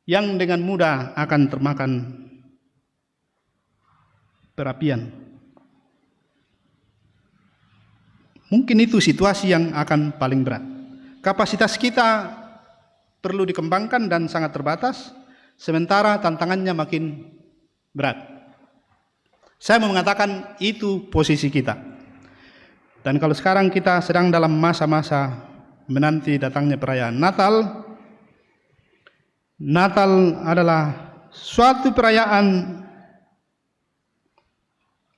yang dengan mudah akan termakan perapian. Mungkin itu situasi yang akan paling berat. Kapasitas kita perlu dikembangkan dan sangat terbatas, sementara tantangannya makin berat. Saya mau mengatakan itu posisi kita. Dan kalau sekarang kita sedang dalam masa-masa menanti datangnya perayaan Natal, Natal adalah suatu perayaan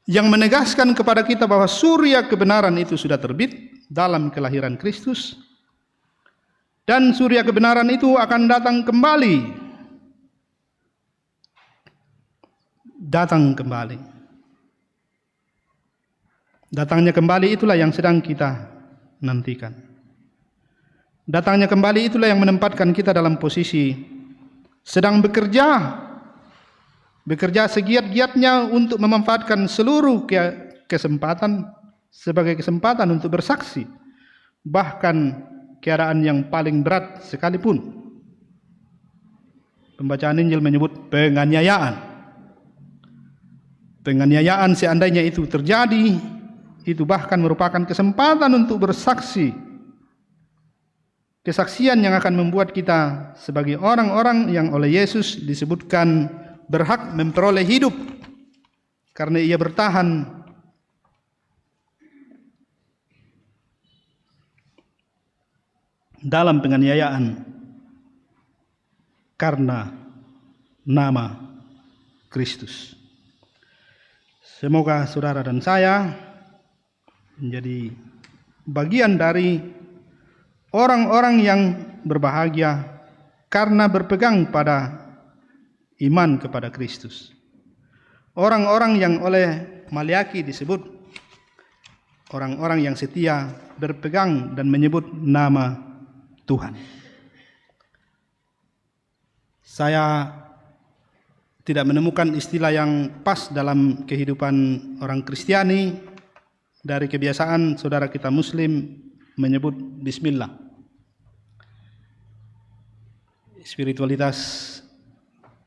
yang menegaskan kepada kita bahwa surya kebenaran itu sudah terbit dalam kelahiran Kristus, dan surya kebenaran itu akan datang kembali. Datangnya kembali itulah yang sedang kita nantikan. Datangnya kembali itulah yang menempatkan kita dalam posisi sedang bekerja segiat-giatnya untuk memanfaatkan seluruh kesempatan sebagai kesempatan untuk bersaksi, bahkan keadaan yang paling berat sekalipun. Pembacaan Injil menyebut penganiayaan. Penganiayaan seandainya itu terjadi, itu bahkan merupakan kesempatan untuk bersaksi. Kesaksian yang akan membuat kita sebagai orang-orang yang oleh Yesus disebutkan berhak memperoleh hidup karena ia bertahan dalam penganiayaan karena nama Kristus. Semoga saudara dan saya menjadi bagian dari orang-orang yang berbahagia karena berpegang pada iman kepada Kristus. Orang-orang yang oleh Maliaki disebut orang-orang yang setia, berpegang dan menyebut nama Tuhan. Saya tidak menemukan istilah yang pas dalam kehidupan orang Kristiani. Dari kebiasaan saudara kita Muslim menyebut Bismillah. Spiritualitas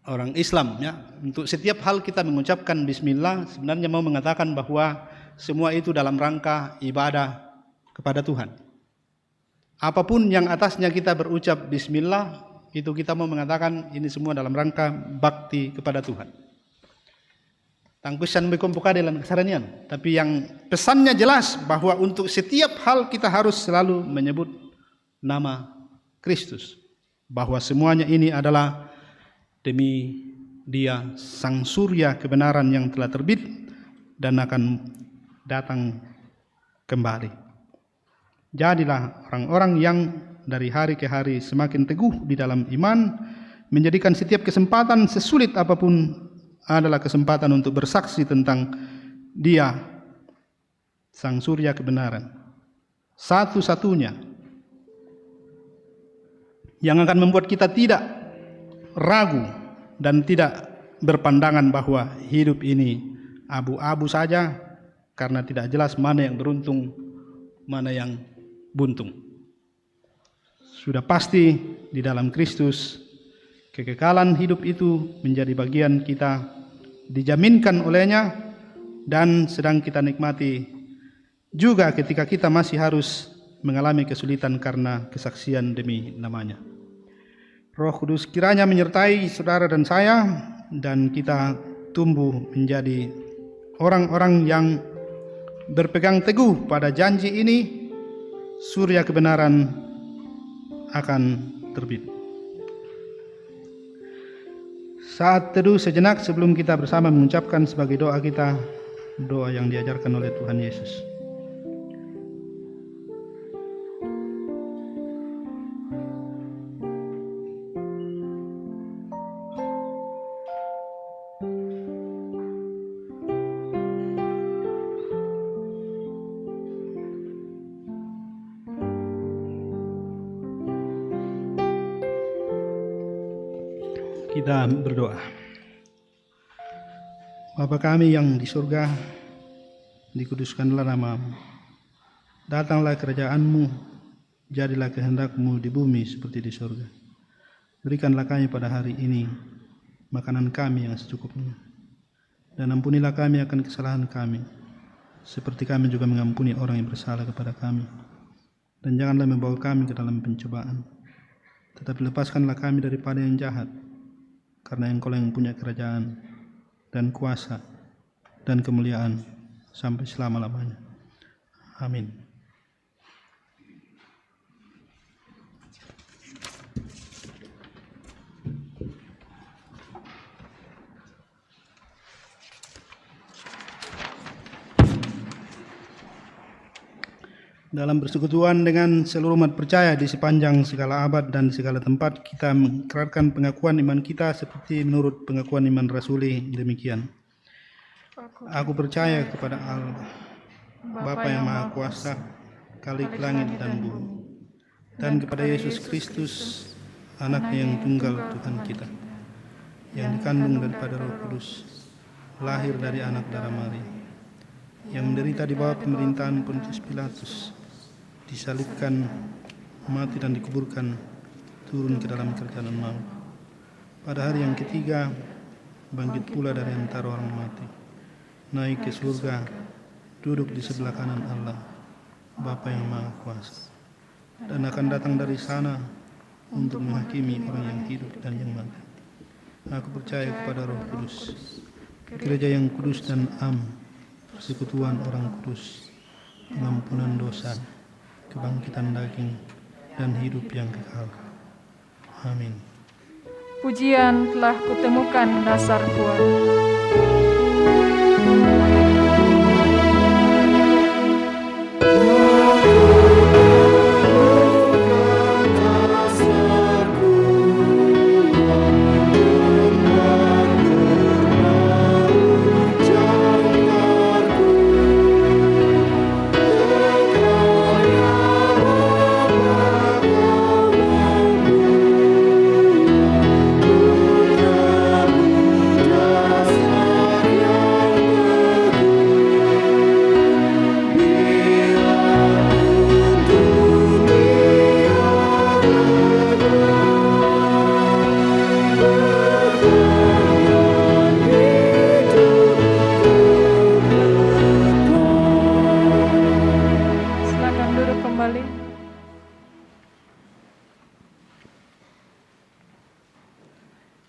orang Islam, ya, untuk setiap hal kita mengucapkan Bismillah sebenarnya mau mengatakan bahwa semua itu dalam rangka ibadah kepada Tuhan. Apapun yang atasnya kita berucap Bismillah, itu kita mau mengatakan ini semua dalam rangka bakti kepada Tuhan. Tangkusan bekompoka dalam kesaranian, tapi yang pesannya jelas bahwa untuk setiap hal kita harus selalu menyebut nama Kristus, bahwa semuanya ini adalah demi Dia Sang Surya kebenaran yang telah terbit dan akan datang kembali. Jadilah orang-orang yang dari hari ke hari semakin teguh di dalam iman, menjadikan setiap kesempatan sesulit apapun adalah kesempatan untuk bersaksi tentang Dia Sang Surya kebenaran, satu-satunya yang akan membuat kita tidak ragu dan tidak berpandangan bahwa hidup ini abu-abu saja, karena tidak jelas mana yang beruntung, mana yang buntung. Sudah pasti di dalam Kristus kekekalan hidup itu menjadi bagian kita, dijaminkan olehnya, dan sedang kita nikmati juga ketika kita masih harus mengalami kesulitan karena kesaksian demi namanya. Roh Kudus kiranya menyertai saudara dan saya, dan kita tumbuh menjadi orang-orang yang berpegang teguh pada janji ini. Surya kebenaran akan terbit. Saat teduh sejenak sebelum kita bersama mengucapkan sebagai doa kita, doa yang diajarkan oleh Tuhan Yesus. Kita berdoa. Bapa kami yang di surga, dikuduskanlah nama-Mu. Datanglah kerajaan-Mu, jadilah kehendak-Mu di bumi seperti di surga. Berikanlah kami pada hari ini makanan kami yang secukupnya. Dan ampunilah kami akan kesalahan kami, seperti kami juga mengampuni orang yang bersalah kepada kami. Dan janganlah membawa kami ke dalam pencobaan, tetapi lepaskanlah kami daripada yang jahat. Karena Engkau yang punya kerajaan dan kuasa dan kemuliaan sampai selama-lamanya. Amin. Dalam persekutuan dengan seluruh umat percaya di sepanjang segala abad dan segala tempat, kita mengikrarkan pengakuan iman kita seperti menurut pengakuan iman rasuli demikian. Aku percaya kepada Allah, Bapa yang Maha Kuasa, Khalik langit dan bumi, dan kepada Yesus Kristus, Anaknya yang tunggal Tuhan kita, yang dikandung daripada Roh Kudus, lahir dari anak darah Maria, yang menderita di bawah pemerintahan Pontius Pilatus, disalibkan, mati dan dikuburkan, turun ke dalam kerajaan maut. Pada hari yang ketiga, bangkit pula dari antara orang mati, naik ke surga, duduk di sebelah kanan Allah, Bapa yang Maha Kuasa, dan akan datang dari sana untuk menghakimi orang yang hidup dan yang mati. Aku percaya kepada Roh Kudus, gereja yang kudus dan am, persekutuan orang kudus, pengampunan dosa, kebangkitan daging, dan hidup yang kekal. Amin. Pujian telah kutemukan dasar Tuhan. Oh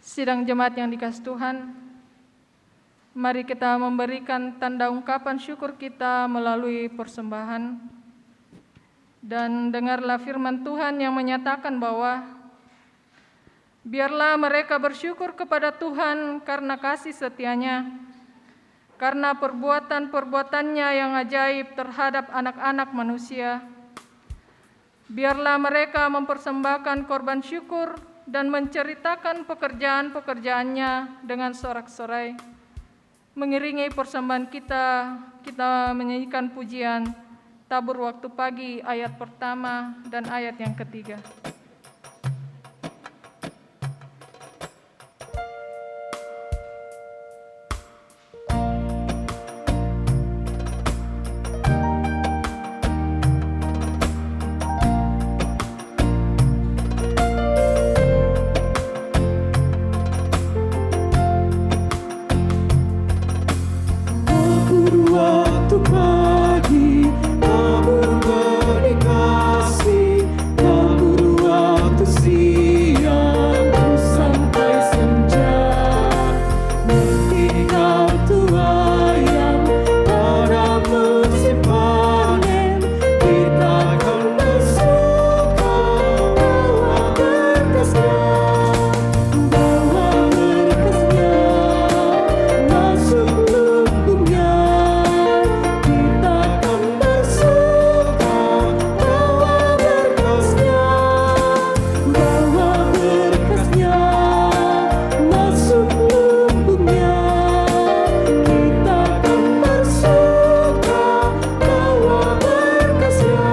Sidang jemaat yang dikasihi Tuhan, mari kita memberikan tanda ungkapan syukur kita melalui persembahan. Dan dengarlah firman Tuhan yang menyatakan bahwa biarlah mereka bersyukur kepada Tuhan karena kasih setianya, karena perbuatan-perbuatannya yang ajaib terhadap anak-anak manusia. Biarlah mereka mempersembahkan korban syukur dan menceritakan pekerjaan-pekerjaannya dengan sorak-sorai. Mengiringi persembahan kita menyanyikan pujian Tabur Waktu Pagi ayat pertama dan ayat yang ketiga. Waktu pagi, tabur benih kasih, tabur waktu siang sampai senja. Ketika Tuhan yang pada musim panen, kita akan bersuka bawa berkasnya, masuk lumbungnya. Kita akan bersuka bawa berkasnya, masuk lumbungnya. Kita akan bersuka bawa berkasnya.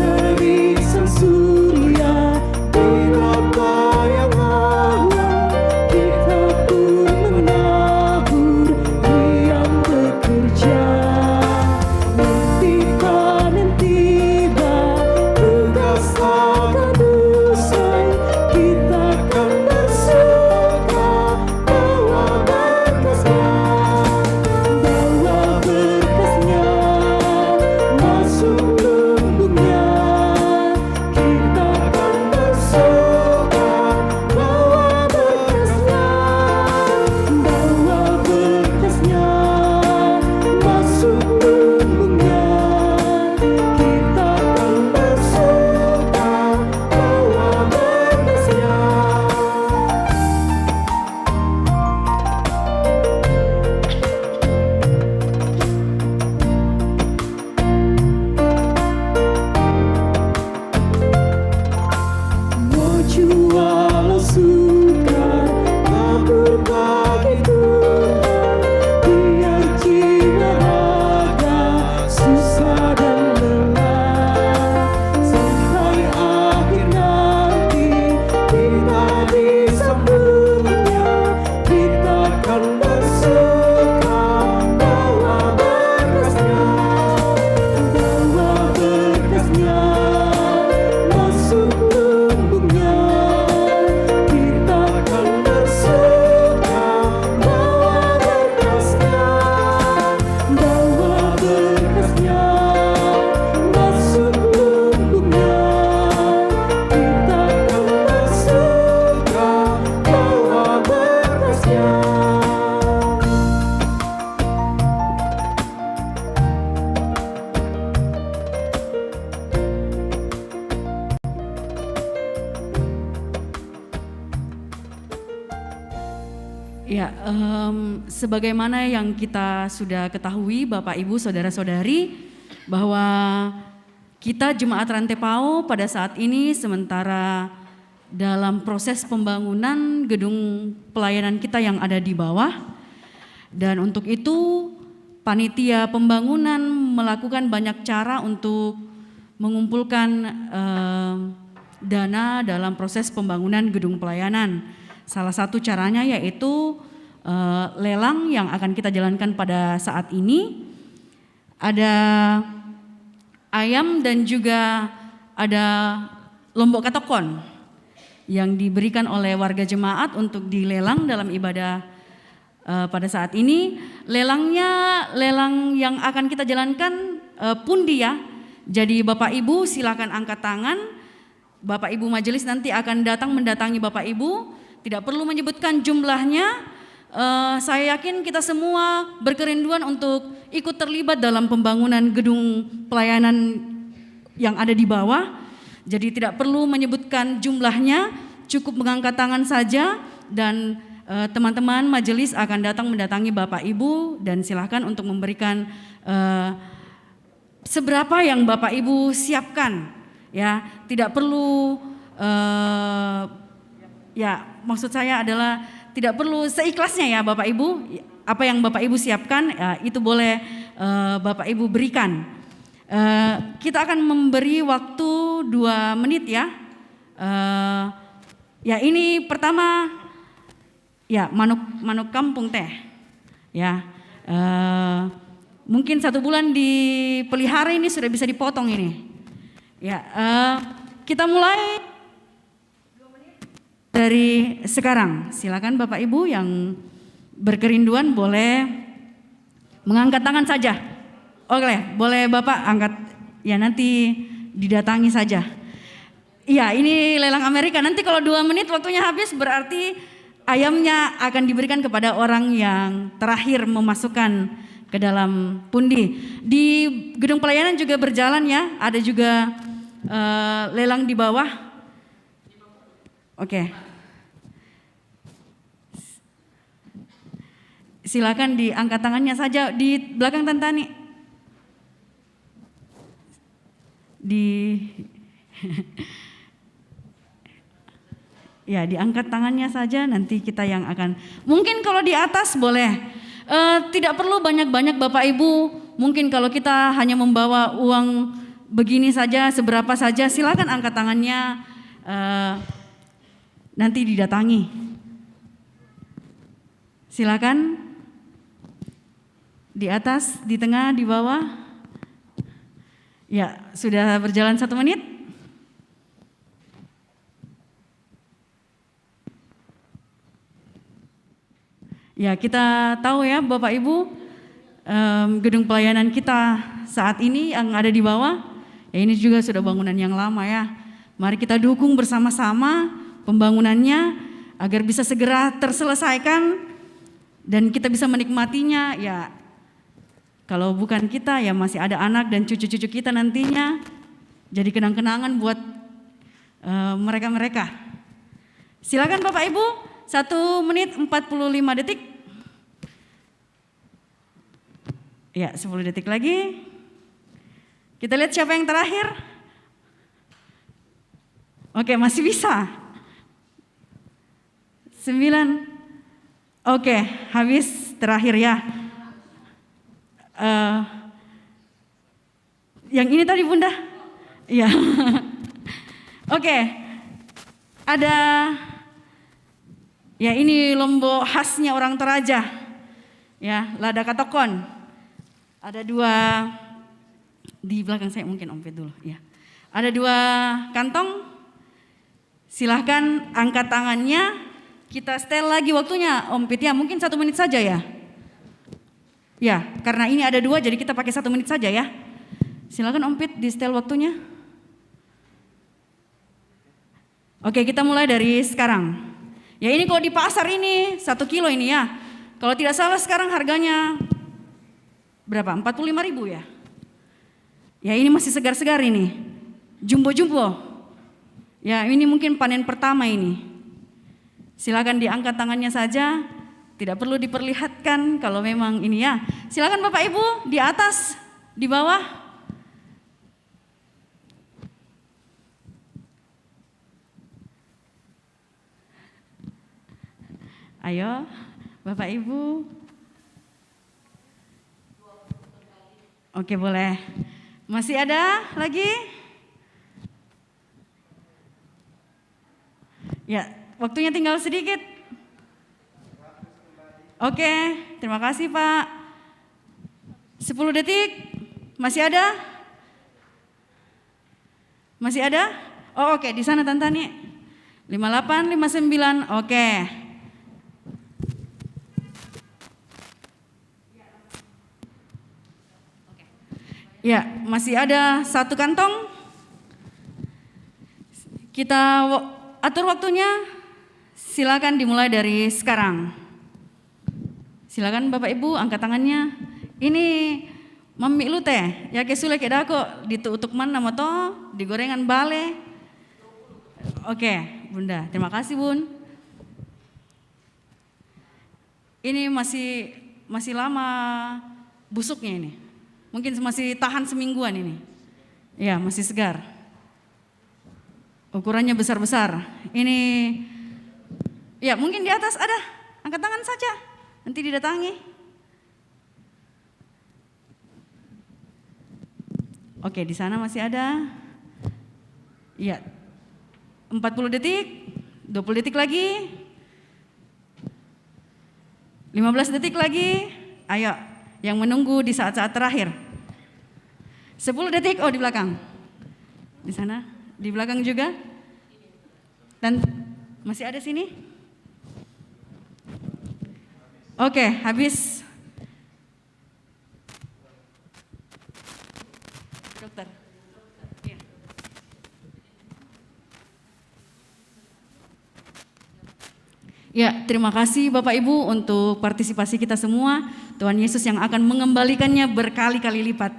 Dari sang surya, berapa yang alam, kita pun menabur yang bekerja. Nanti panen tiba, tugas akan usai, kita akan bersuka bawa berkasnya, masuk lumbungnya. Kita akan bersuka bawa berkasnya, masuk lumbungnya. Kita akan bersuka bawa berkasnya. Mau jual sukar, tabur bagi Tuhan, biar jiwa raga susah dan lelah. Sampai akhir nanti kita disambutnya, kita akan bersuka bawa berkasnya, masuk lumbungnya. Kita akan bersuka bawa berkasnya, masuk lumbungnya. Kita akan bersuka bawa berkasnya. Ya, sebagaimana yang kita sudah ketahui Bapak Ibu Saudara-saudari, bahwa kita Jemaat Rantai Pao pada saat ini sementara dalam proses pembangunan gedung pelayanan kita yang ada di bawah. Dan untuk itu panitia pembangunan melakukan banyak cara untuk mengumpulkan dana dalam proses pembangunan gedung pelayanan. Salah satu caranya yaitu lelang yang akan kita jalankan pada saat ini. Ada ayam dan juga ada lombok katokon yang diberikan oleh warga jemaat untuk dilelang dalam ibadah pada saat ini. Lelang yang akan kita jalankan pundi ya. Jadi Bapak Ibu silakan angkat tangan. Bapak Ibu majelis nanti akan mendatangi Bapak Ibu. Tidak perlu menyebutkan jumlahnya. Saya yakin kita semua berkerinduan untuk ikut terlibat dalam pembangunan gedung pelayanan yang ada di bawah. Jadi tidak perlu menyebutkan jumlahnya, cukup mengangkat tangan saja dan teman-teman majelis akan mendatangi Bapak Ibu dan silakan untuk memberikan seberapa yang Bapak Ibu siapkan, ya. Tidak perlu ya, maksud saya adalah tidak perlu seikhlasnya ya Bapak Ibu. Apa yang Bapak Ibu siapkan ya, itu boleh Bapak Ibu berikan. Kita akan memberi waktu 2 menit ya. Ya ini pertama ya manuk kampung teh ya. Mungkin 1 bulan dipelihara ini sudah bisa dipotong ini. Ya kita mulai dari sekarang. Silakan Bapak Ibu yang berkerinduan boleh mengangkat tangan saja. Boleh Bapak angkat ya, nanti didatangi saja. Iya, ini lelang Amerika. Nanti kalau 2 menit waktunya habis berarti ayamnya akan diberikan kepada orang yang terakhir memasukkan ke dalam pundi. Di gedung pelayanan juga berjalan ya, ada juga lelang di bawah. Oke. Silakan diangkat tangannya saja di belakang Tantani. Ya, diangkat tangannya saja, nanti kita yang akan. Mungkin kalau di atas boleh. Tidak perlu banyak-banyak Bapak Ibu. Mungkin kalau kita hanya membawa uang begini saja, seberapa saja, silakan angkat tangannya. Nanti didatangi. Silakan. Di atas, di tengah, di bawah. Ya, sudah berjalan 1 menit. Ya, kita tahu ya Bapak Ibu, gedung pelayanan kita saat ini yang ada di bawah, ya ini juga sudah bangunan yang lama ya. Mari kita dukung bersama-sama pembangunannya agar bisa segera terselesaikan dan kita bisa menikmatinya ya. Kalau bukan kita ya masih ada anak dan cucu-cucu kita nantinya, jadi kenang-kenangan buat mereka-mereka. Silakan Bapak Ibu, 1 menit 45 detik. Ya, 10 detik lagi. Kita lihat siapa yang terakhir. Oke, masih bisa. 9. Oke, habis terakhir ya. Yang ini tadi Bunda? Iya. Oke. Ada ya, ini lombok khasnya orang Toraja. Ya, lada katokon. Ada 2 di belakang saya, mungkin Om Pet dulu ya. Ada 2 kantong. Silahkan angkat tangannya. Kita setel lagi waktunya Om Pet ya, mungkin 1 menit saja ya. Ya, karena ini ada 2 jadi kita pakai 1 menit saja ya. Silakan Om Pit di setel waktunya. Oke, kita mulai dari sekarang. Ya ini kalau di pasar ini 1 kilo ini ya. Kalau tidak salah sekarang harganya berapa? 45.000 ya. Ya ini masih segar-segar ini. Jumbo-jumbo. Ya ini mungkin panen pertama ini. Silakan diangkat tangannya saja. Tidak perlu diperlihatkan kalau memang ini ya. Silakan Bapak Ibu di atas, di bawah. Ayo Bapak Ibu. Oke boleh. Masih ada lagi? Ya, waktunya tinggal sedikit. Oke, terima kasih Pak. 10 detik, masih ada? Masih ada? Oh oke, di sana Tantani. 58, 59, oke. Ya, masih ada satu kantong. Kita atur waktunya. Silakan dimulai dari sekarang. Silakan Bapak Ibu angkat tangannya. Ini mami lu teh, ya kesule keda kok ditutup mana moto, digorengan bale. Oke, Bunda. Terima kasih, Bun. Ini masih lama busuknya ini. Mungkin masih tahan semingguan ini. Ya, masih segar. Ukurannya besar-besar. Ini, ya mungkin di atas ada. Angkat tangan saja. Nanti didatangi. Oke, di sana masih ada. Ya, 40 detik, 20 detik lagi. 15 detik lagi. Ayo, yang menunggu di saat-saat terakhir. 10 detik, oh di belakang. Di sana, di belakang juga. Dan masih ada sini. Oke, habis. Dokter. Iya. Ya, terima kasih Bapak Ibu untuk partisipasi kita semua. Tuhan Yesus yang akan mengembalikannya berkali-kali lipat.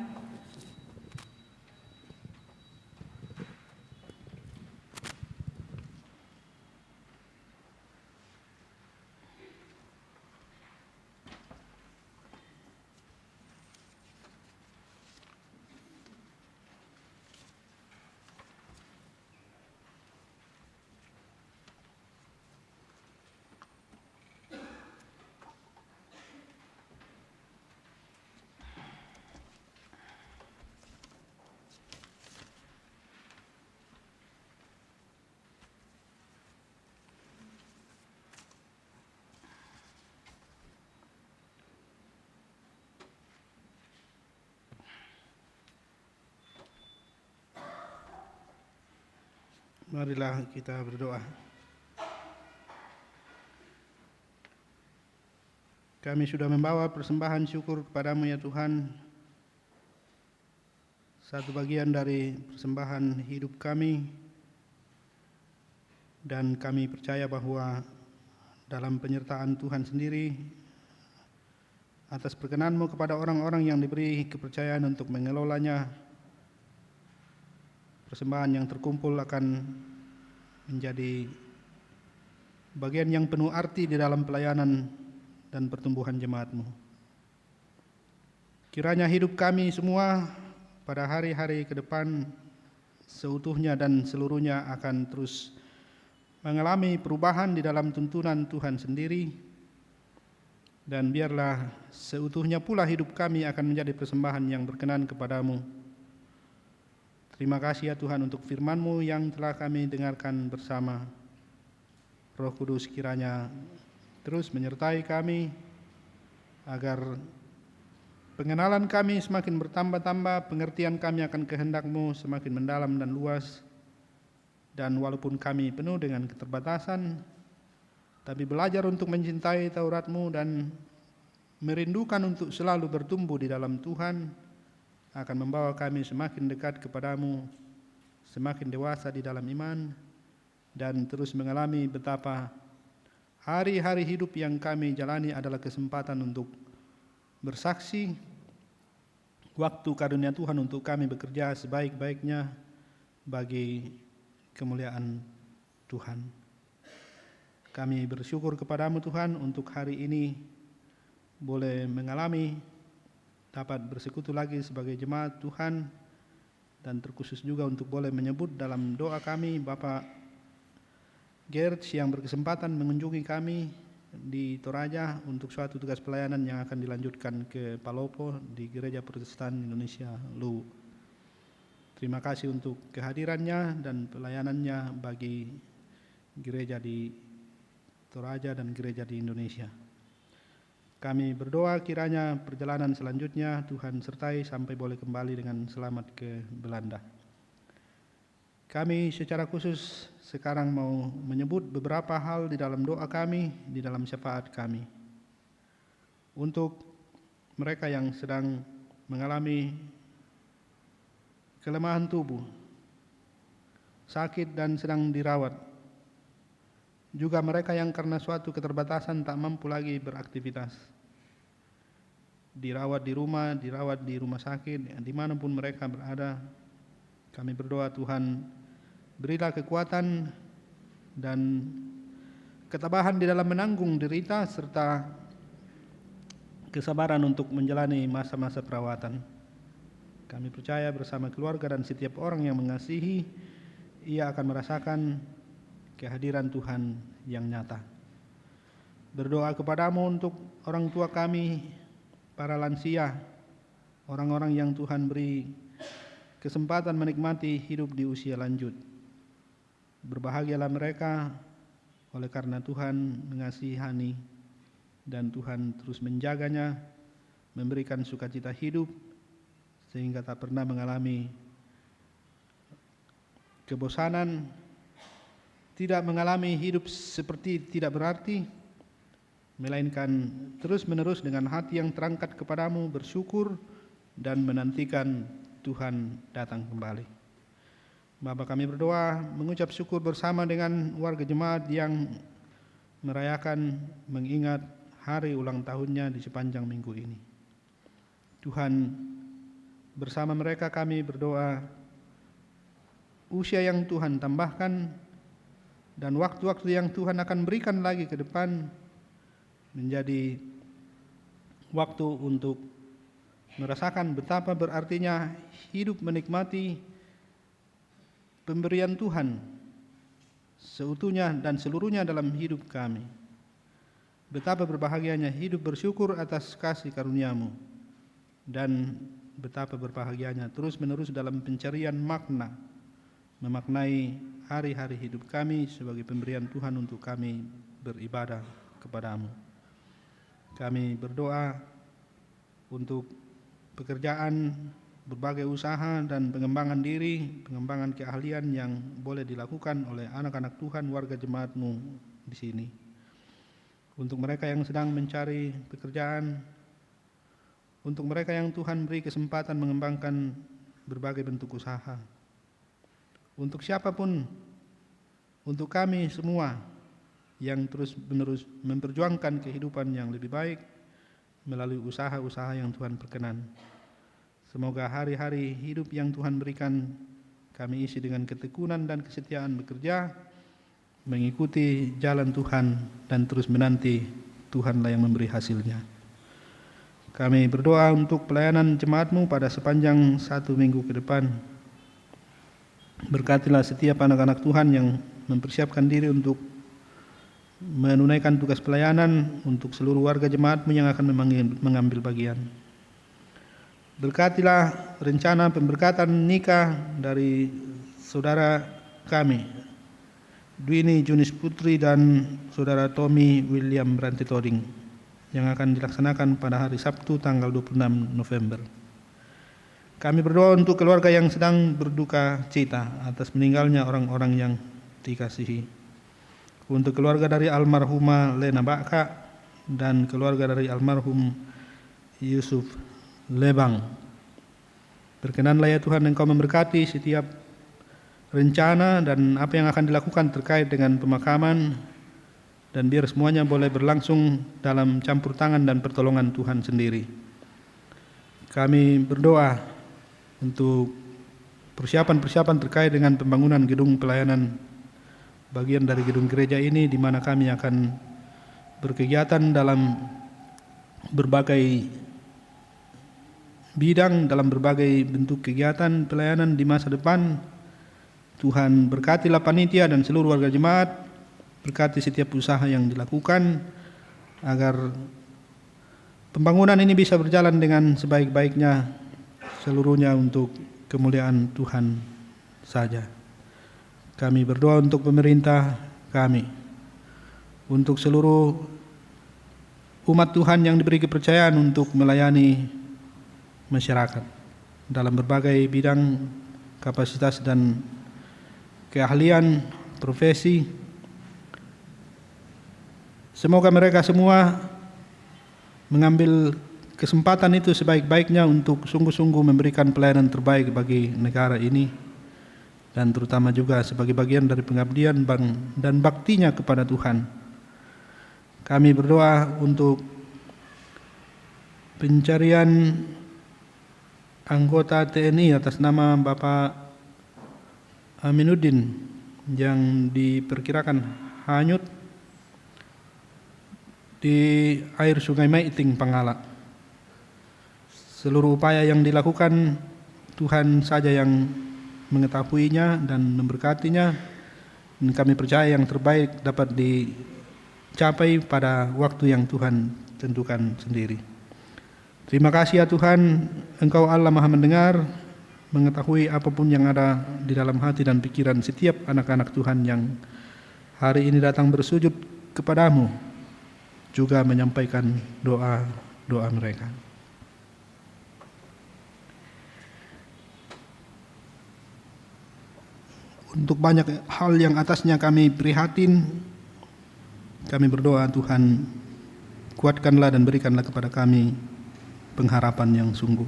Marilah kita berdoa. Kami sudah membawa persembahan syukur kepadamu ya Tuhan. Satu bagian dari persembahan hidup kami. Dan kami percaya bahwa dalam penyertaan Tuhan sendiri, atas perkenan-Mu kepada orang-orang yang diberi kepercayaan untuk mengelolanya, persembahan yang terkumpul akan menjadi bagian yang penuh arti di dalam pelayanan dan pertumbuhan jemaat-Mu. Kiranya hidup kami semua pada hari-hari ke depan seutuhnya dan seluruhnya akan terus mengalami perubahan di dalam tuntunan Tuhan sendiri, dan biarlah seutuhnya pula hidup kami akan menjadi persembahan yang berkenan kepadamu. Terima kasih ya Tuhan untuk firman-Mu yang telah kami dengarkan bersama. Roh Kudus kiranya terus menyertai kami agar pengenalan kami semakin bertambah-tambah, pengertian kami akan kehendak-Mu semakin mendalam dan luas. Dan walaupun kami penuh dengan keterbatasan, tapi belajar untuk mencintai Taurat-Mu dan merindukan untuk selalu bertumbuh di dalam Tuhan, akan membawa kami semakin dekat kepadamu, semakin dewasa di dalam iman, dan terus mengalami betapa hari-hari hidup yang kami jalani adalah kesempatan untuk bersaksi, waktu karunia Tuhan untuk kami bekerja sebaik-baiknya bagi kemuliaan Tuhan. Kami bersyukur kepadamu Tuhan untuk hari ini boleh mengalami dapat bersekutu lagi sebagai jemaat Tuhan, dan terkhusus juga untuk boleh menyebut dalam doa kami Bapak Gert yang berkesempatan mengunjungi kami di Toraja untuk suatu tugas pelayanan yang akan dilanjutkan ke Palopo di Gereja Protestan Indonesia LU. Terima kasih untuk kehadirannya dan pelayanannya bagi gereja di Toraja dan gereja di Indonesia. Kami berdoa kiranya perjalanan selanjutnya Tuhan sertai sampai boleh kembali dengan selamat ke Belanda. Kami secara khusus sekarang mau menyebut beberapa hal di dalam doa kami, di dalam syafaat kami. Untuk mereka yang sedang mengalami kelemahan tubuh, sakit dan sedang dirawat. Juga mereka yang karena suatu keterbatasan tak mampu lagi beraktivitas, dirawat di rumah sakit, dimanapun mereka berada. Kami berdoa Tuhan, berilah kekuatan dan ketabahan di dalam menanggung derita serta kesabaran untuk menjalani masa-masa perawatan. Kami percaya bersama keluarga dan setiap orang yang mengasihi, ia akan merasakan kehadiran Tuhan yang nyata. Berdoa kepadamu untuk orang tua kami, para lansia, orang-orang yang Tuhan beri kesempatan menikmati hidup di usia lanjut. Berbahagialah mereka oleh karena Tuhan mengasihani dan Tuhan terus menjaganya, memberikan sukacita hidup sehingga tak pernah mengalami kebosanan, tidak mengalami hidup seperti tidak berarti, melainkan terus-menerus dengan hati yang terangkat kepadamu bersyukur dan menantikan Tuhan datang kembali. Bapa, kami berdoa mengucap syukur bersama dengan warga jemaat yang merayakan mengingat hari ulang tahunnya di sepanjang minggu ini. Tuhan, bersama mereka kami berdoa usia yang Tuhan tambahkan dan waktu-waktu yang Tuhan akan berikan lagi ke depan menjadi waktu untuk merasakan betapa berartinya hidup menikmati pemberian Tuhan seutuhnya dan seluruhnya dalam hidup kami. Betapa berbahagianya hidup bersyukur atas kasih karunia-Mu, dan betapa berbahagianya terus-menerus dalam pencarian makna, memaknai hari-hari hidup kami sebagai pemberian Tuhan untuk kami beribadah kepada-Mu. Kami berdoa untuk pekerjaan, berbagai usaha dan pengembangan diri, pengembangan keahlian yang boleh dilakukan oleh anak-anak Tuhan, warga jemaat-Mu di sini. Untuk mereka yang sedang mencari pekerjaan, untuk mereka yang Tuhan beri kesempatan mengembangkan berbagai bentuk usaha. Untuk siapapun, untuk kami semua yang terus-menerus memperjuangkan kehidupan yang lebih baik melalui usaha-usaha yang Tuhan perkenan. Semoga hari-hari hidup yang Tuhan berikan kami isi dengan ketekunan dan kesetiaan bekerja, mengikuti jalan Tuhan dan terus menanti Tuhanlah yang memberi hasilnya. Kami berdoa untuk pelayanan jemaat-Mu pada sepanjang 1 minggu ke depan. Berkatilah setiap anak-anak Tuhan yang mempersiapkan diri untuk menunaikan tugas pelayanan, untuk seluruh warga jemaat-Mu yang akan mengambil bagian. Berkatilah rencana pemberkatan nikah dari saudara kami, Dwini Junis Putri dan saudara Tommy William Brantitoding, yang akan dilaksanakan pada hari Sabtu tanggal 26 November. Kami berdoa untuk keluarga yang sedang berduka cita atas meninggalnya orang-orang yang dikasihi. Untuk keluarga dari almarhumah Lena Baka dan keluarga dari almarhum Yusuf Lebang. Berkenanlah ya Tuhan Engkau memberkati setiap rencana dan apa yang akan dilakukan terkait dengan pemakaman, dan biar semuanya boleh berlangsung dalam campur tangan dan pertolongan Tuhan sendiri. Kami berdoa untuk persiapan-persiapan terkait dengan pembangunan gedung pelayanan bagian dari gedung gereja ini, di mana kami akan berkegiatan dalam berbagai bidang, dalam berbagai bentuk kegiatan pelayanan di masa depan. Tuhan berkatilah panitia dan seluruh warga jemaat, berkati setiap usaha yang dilakukan agar pembangunan ini bisa berjalan dengan sebaik-baiknya, seluruhnya untuk kemuliaan Tuhan saja. Kami berdoa untuk pemerintah kami, untuk seluruh umat Tuhan yang diberi kepercayaan untuk melayani masyarakat dalam berbagai bidang kapasitas dan keahlian profesi. Semoga mereka semua mengambil kesempatan itu sebaik-baiknya untuk sungguh-sungguh memberikan pelayanan terbaik bagi negara ini, dan terutama juga sebagai bagian dari pengabdian dan baktinya kepada Tuhan. Kami berdoa untuk pencarian anggota TNI atas nama Bapak Aminuddin yang diperkirakan hanyut di air Sungai Maiting, Pangala. Seluruh upaya yang dilakukan Tuhan saja yang mengetahuinya dan memberkatinya, dan kami percaya yang terbaik dapat dicapai pada waktu yang Tuhan tentukan sendiri. Terima kasih ya Tuhan, Engkau Allah Maha mendengar, mengetahui apapun yang ada di dalam hati dan pikiran setiap anak-anak Tuhan yang hari ini datang bersujud kepadamu, juga menyampaikan doa-doa mereka. Untuk banyak hal yang atasnya kami prihatin, kami berdoa Tuhan, kuatkanlah dan berikanlah kepada kami pengharapan yang sungguh.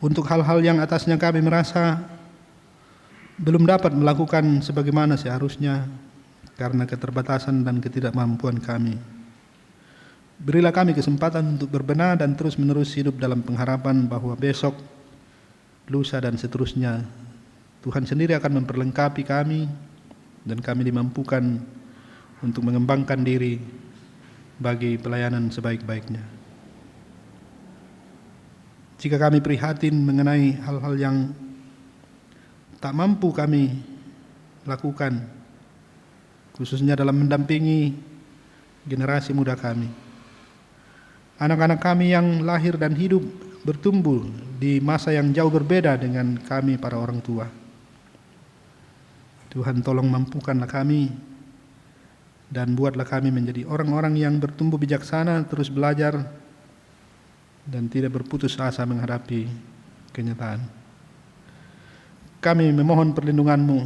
Untuk hal-hal yang atasnya kami merasa belum dapat melakukan sebagaimana seharusnya karena keterbatasan dan ketidakmampuan kami, berilah kami kesempatan untuk berbenah dan terus-menerus hidup dalam pengharapan bahwa besok, lusa dan seterusnya Tuhan sendiri akan memperlengkapi kami dan kami dimampukan untuk mengembangkan diri bagi pelayanan sebaik-baiknya. Jika kami prihatin mengenai hal-hal yang tak mampu kami lakukan, khususnya dalam mendampingi generasi muda kami, anak-anak kami yang lahir dan hidup bertumbuh di masa yang jauh berbeda dengan kami para orang tua. Tuhan tolong mampukanlah kami dan buatlah kami menjadi orang-orang yang bertumbuh bijaksana, terus belajar dan tidak berputus asa menghadapi kenyataan. Kami memohon perlindungan-Mu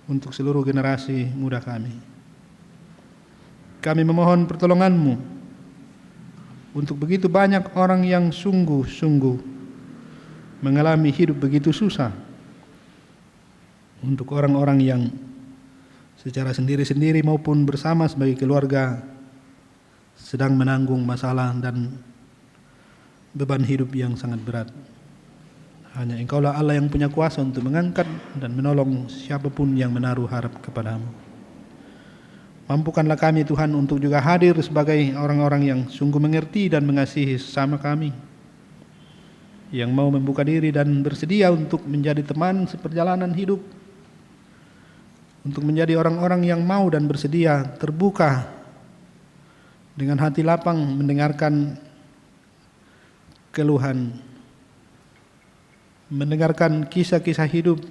untuk seluruh generasi muda kami. Kami memohon pertolongan-Mu untuk begitu banyak orang yang sungguh-sungguh mengalami hidup begitu susah, untuk orang-orang yang secara sendiri-sendiri maupun bersama sebagai keluarga sedang menanggung masalah dan beban hidup yang sangat berat. Hanya Engkaulah Allah yang punya kuasa untuk mengangkat dan menolong siapapun yang menaruh harap kepadamu. Mampukanlah kami Tuhan untuk juga hadir sebagai orang-orang yang sungguh mengerti dan mengasihi sesama kami, yang mau membuka diri dan bersedia untuk menjadi teman seperjalanan hidup, untuk menjadi orang-orang yang mau dan bersedia terbuka dengan hati lapang mendengarkan keluhan, mendengarkan kisah-kisah hidup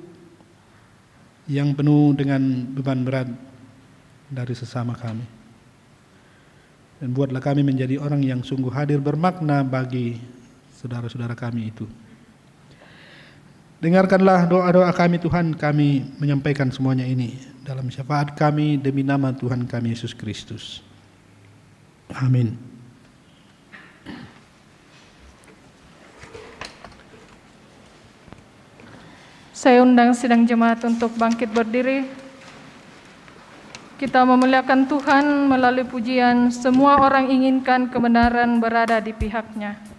yang penuh dengan beban berat dari sesama kami. Dan buatlah kami menjadi orang yang sungguh hadir bermakna bagi saudara-saudara kami itu. Dengarkanlah doa-doa kami Tuhan, kami menyampaikan semuanya ini dalam syafaat kami demi nama Tuhan kami Yesus Kristus. Amin. Saya undang sidang jemaat untuk bangkit berdiri. Kita memuliakan Tuhan melalui pujian "Semua Orang Inginkan Kebenaran Berada di Pihaknya".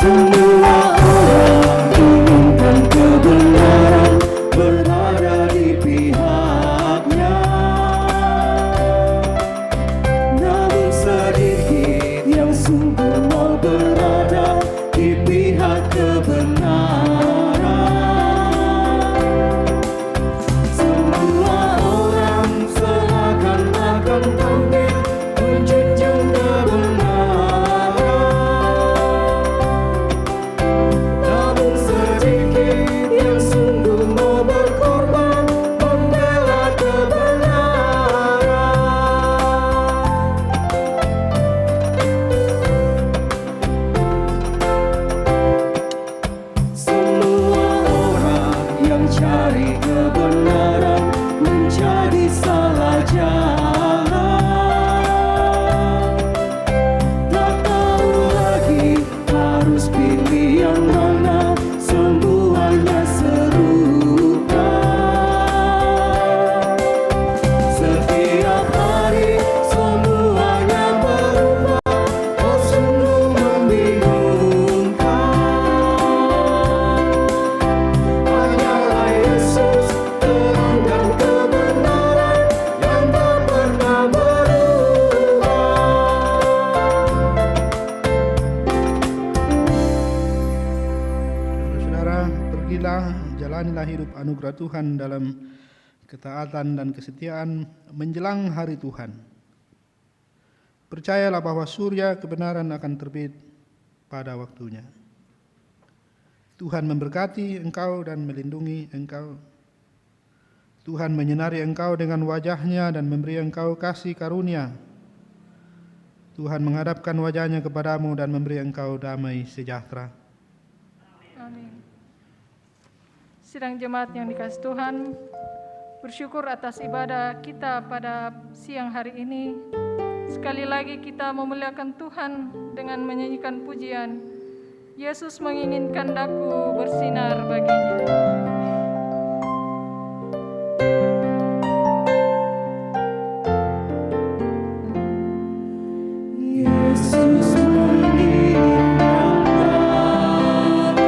Semua orang inginkan kebenaran berada di pihak jalanilah hidup anugerah Tuhan dalam ketaatan dan kesetiaan menjelang hari Tuhan. Percayalah bahwa surya kebenaran akan terbit pada waktunya. Tuhan memberkati engkau dan melindungi engkau. Tuhan menyinari engkau dengan wajah-Nya dan memberi engkau kasih karunia. Tuhan menghadapkan wajah-Nya kepadamu dan memberi engkau damai sejahtera. Amin. Sidang jemaat yang dikasihi Tuhan, bersyukur atas ibadah kita pada siang hari ini. Sekali lagi kita memuliakan Tuhan dengan menyanyikan pujian, Yesus menginginkan daku bersinar baginya. Yesus menginginkan daku bersinar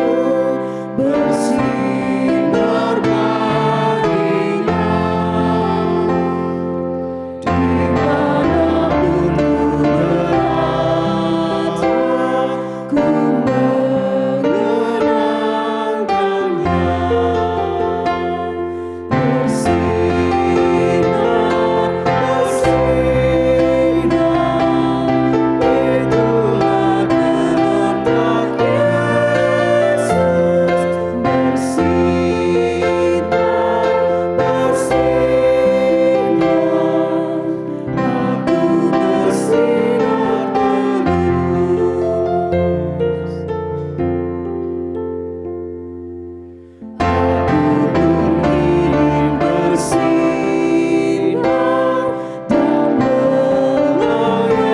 baginya. Dimanapun ku berada, ku mengenangkannya. Bersinar, bersinar, itulah kehendak Yesus. Bersinar, bersinar, aku bersinar terus. Aku pun ingin bersinar dan melayaninya.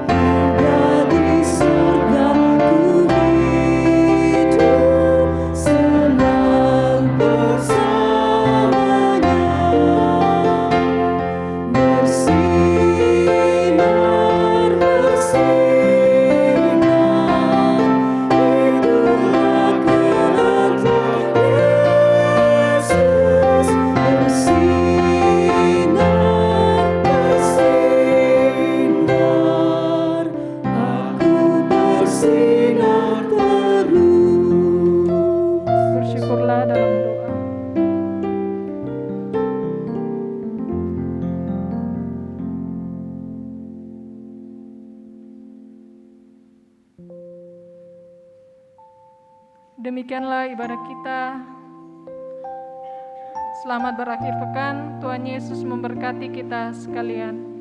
Hingga di surga ku hidup senang bersamanya. Bersinar, bersinar, itulah kehendak Yesus. Bersinar, bersinar, aku bersinar terus. Bersyukurlah dalam doa. Demikianlah ibadah kita. Selamat berakhir pekan. Tuhan Yesus memberkati kita sekalian.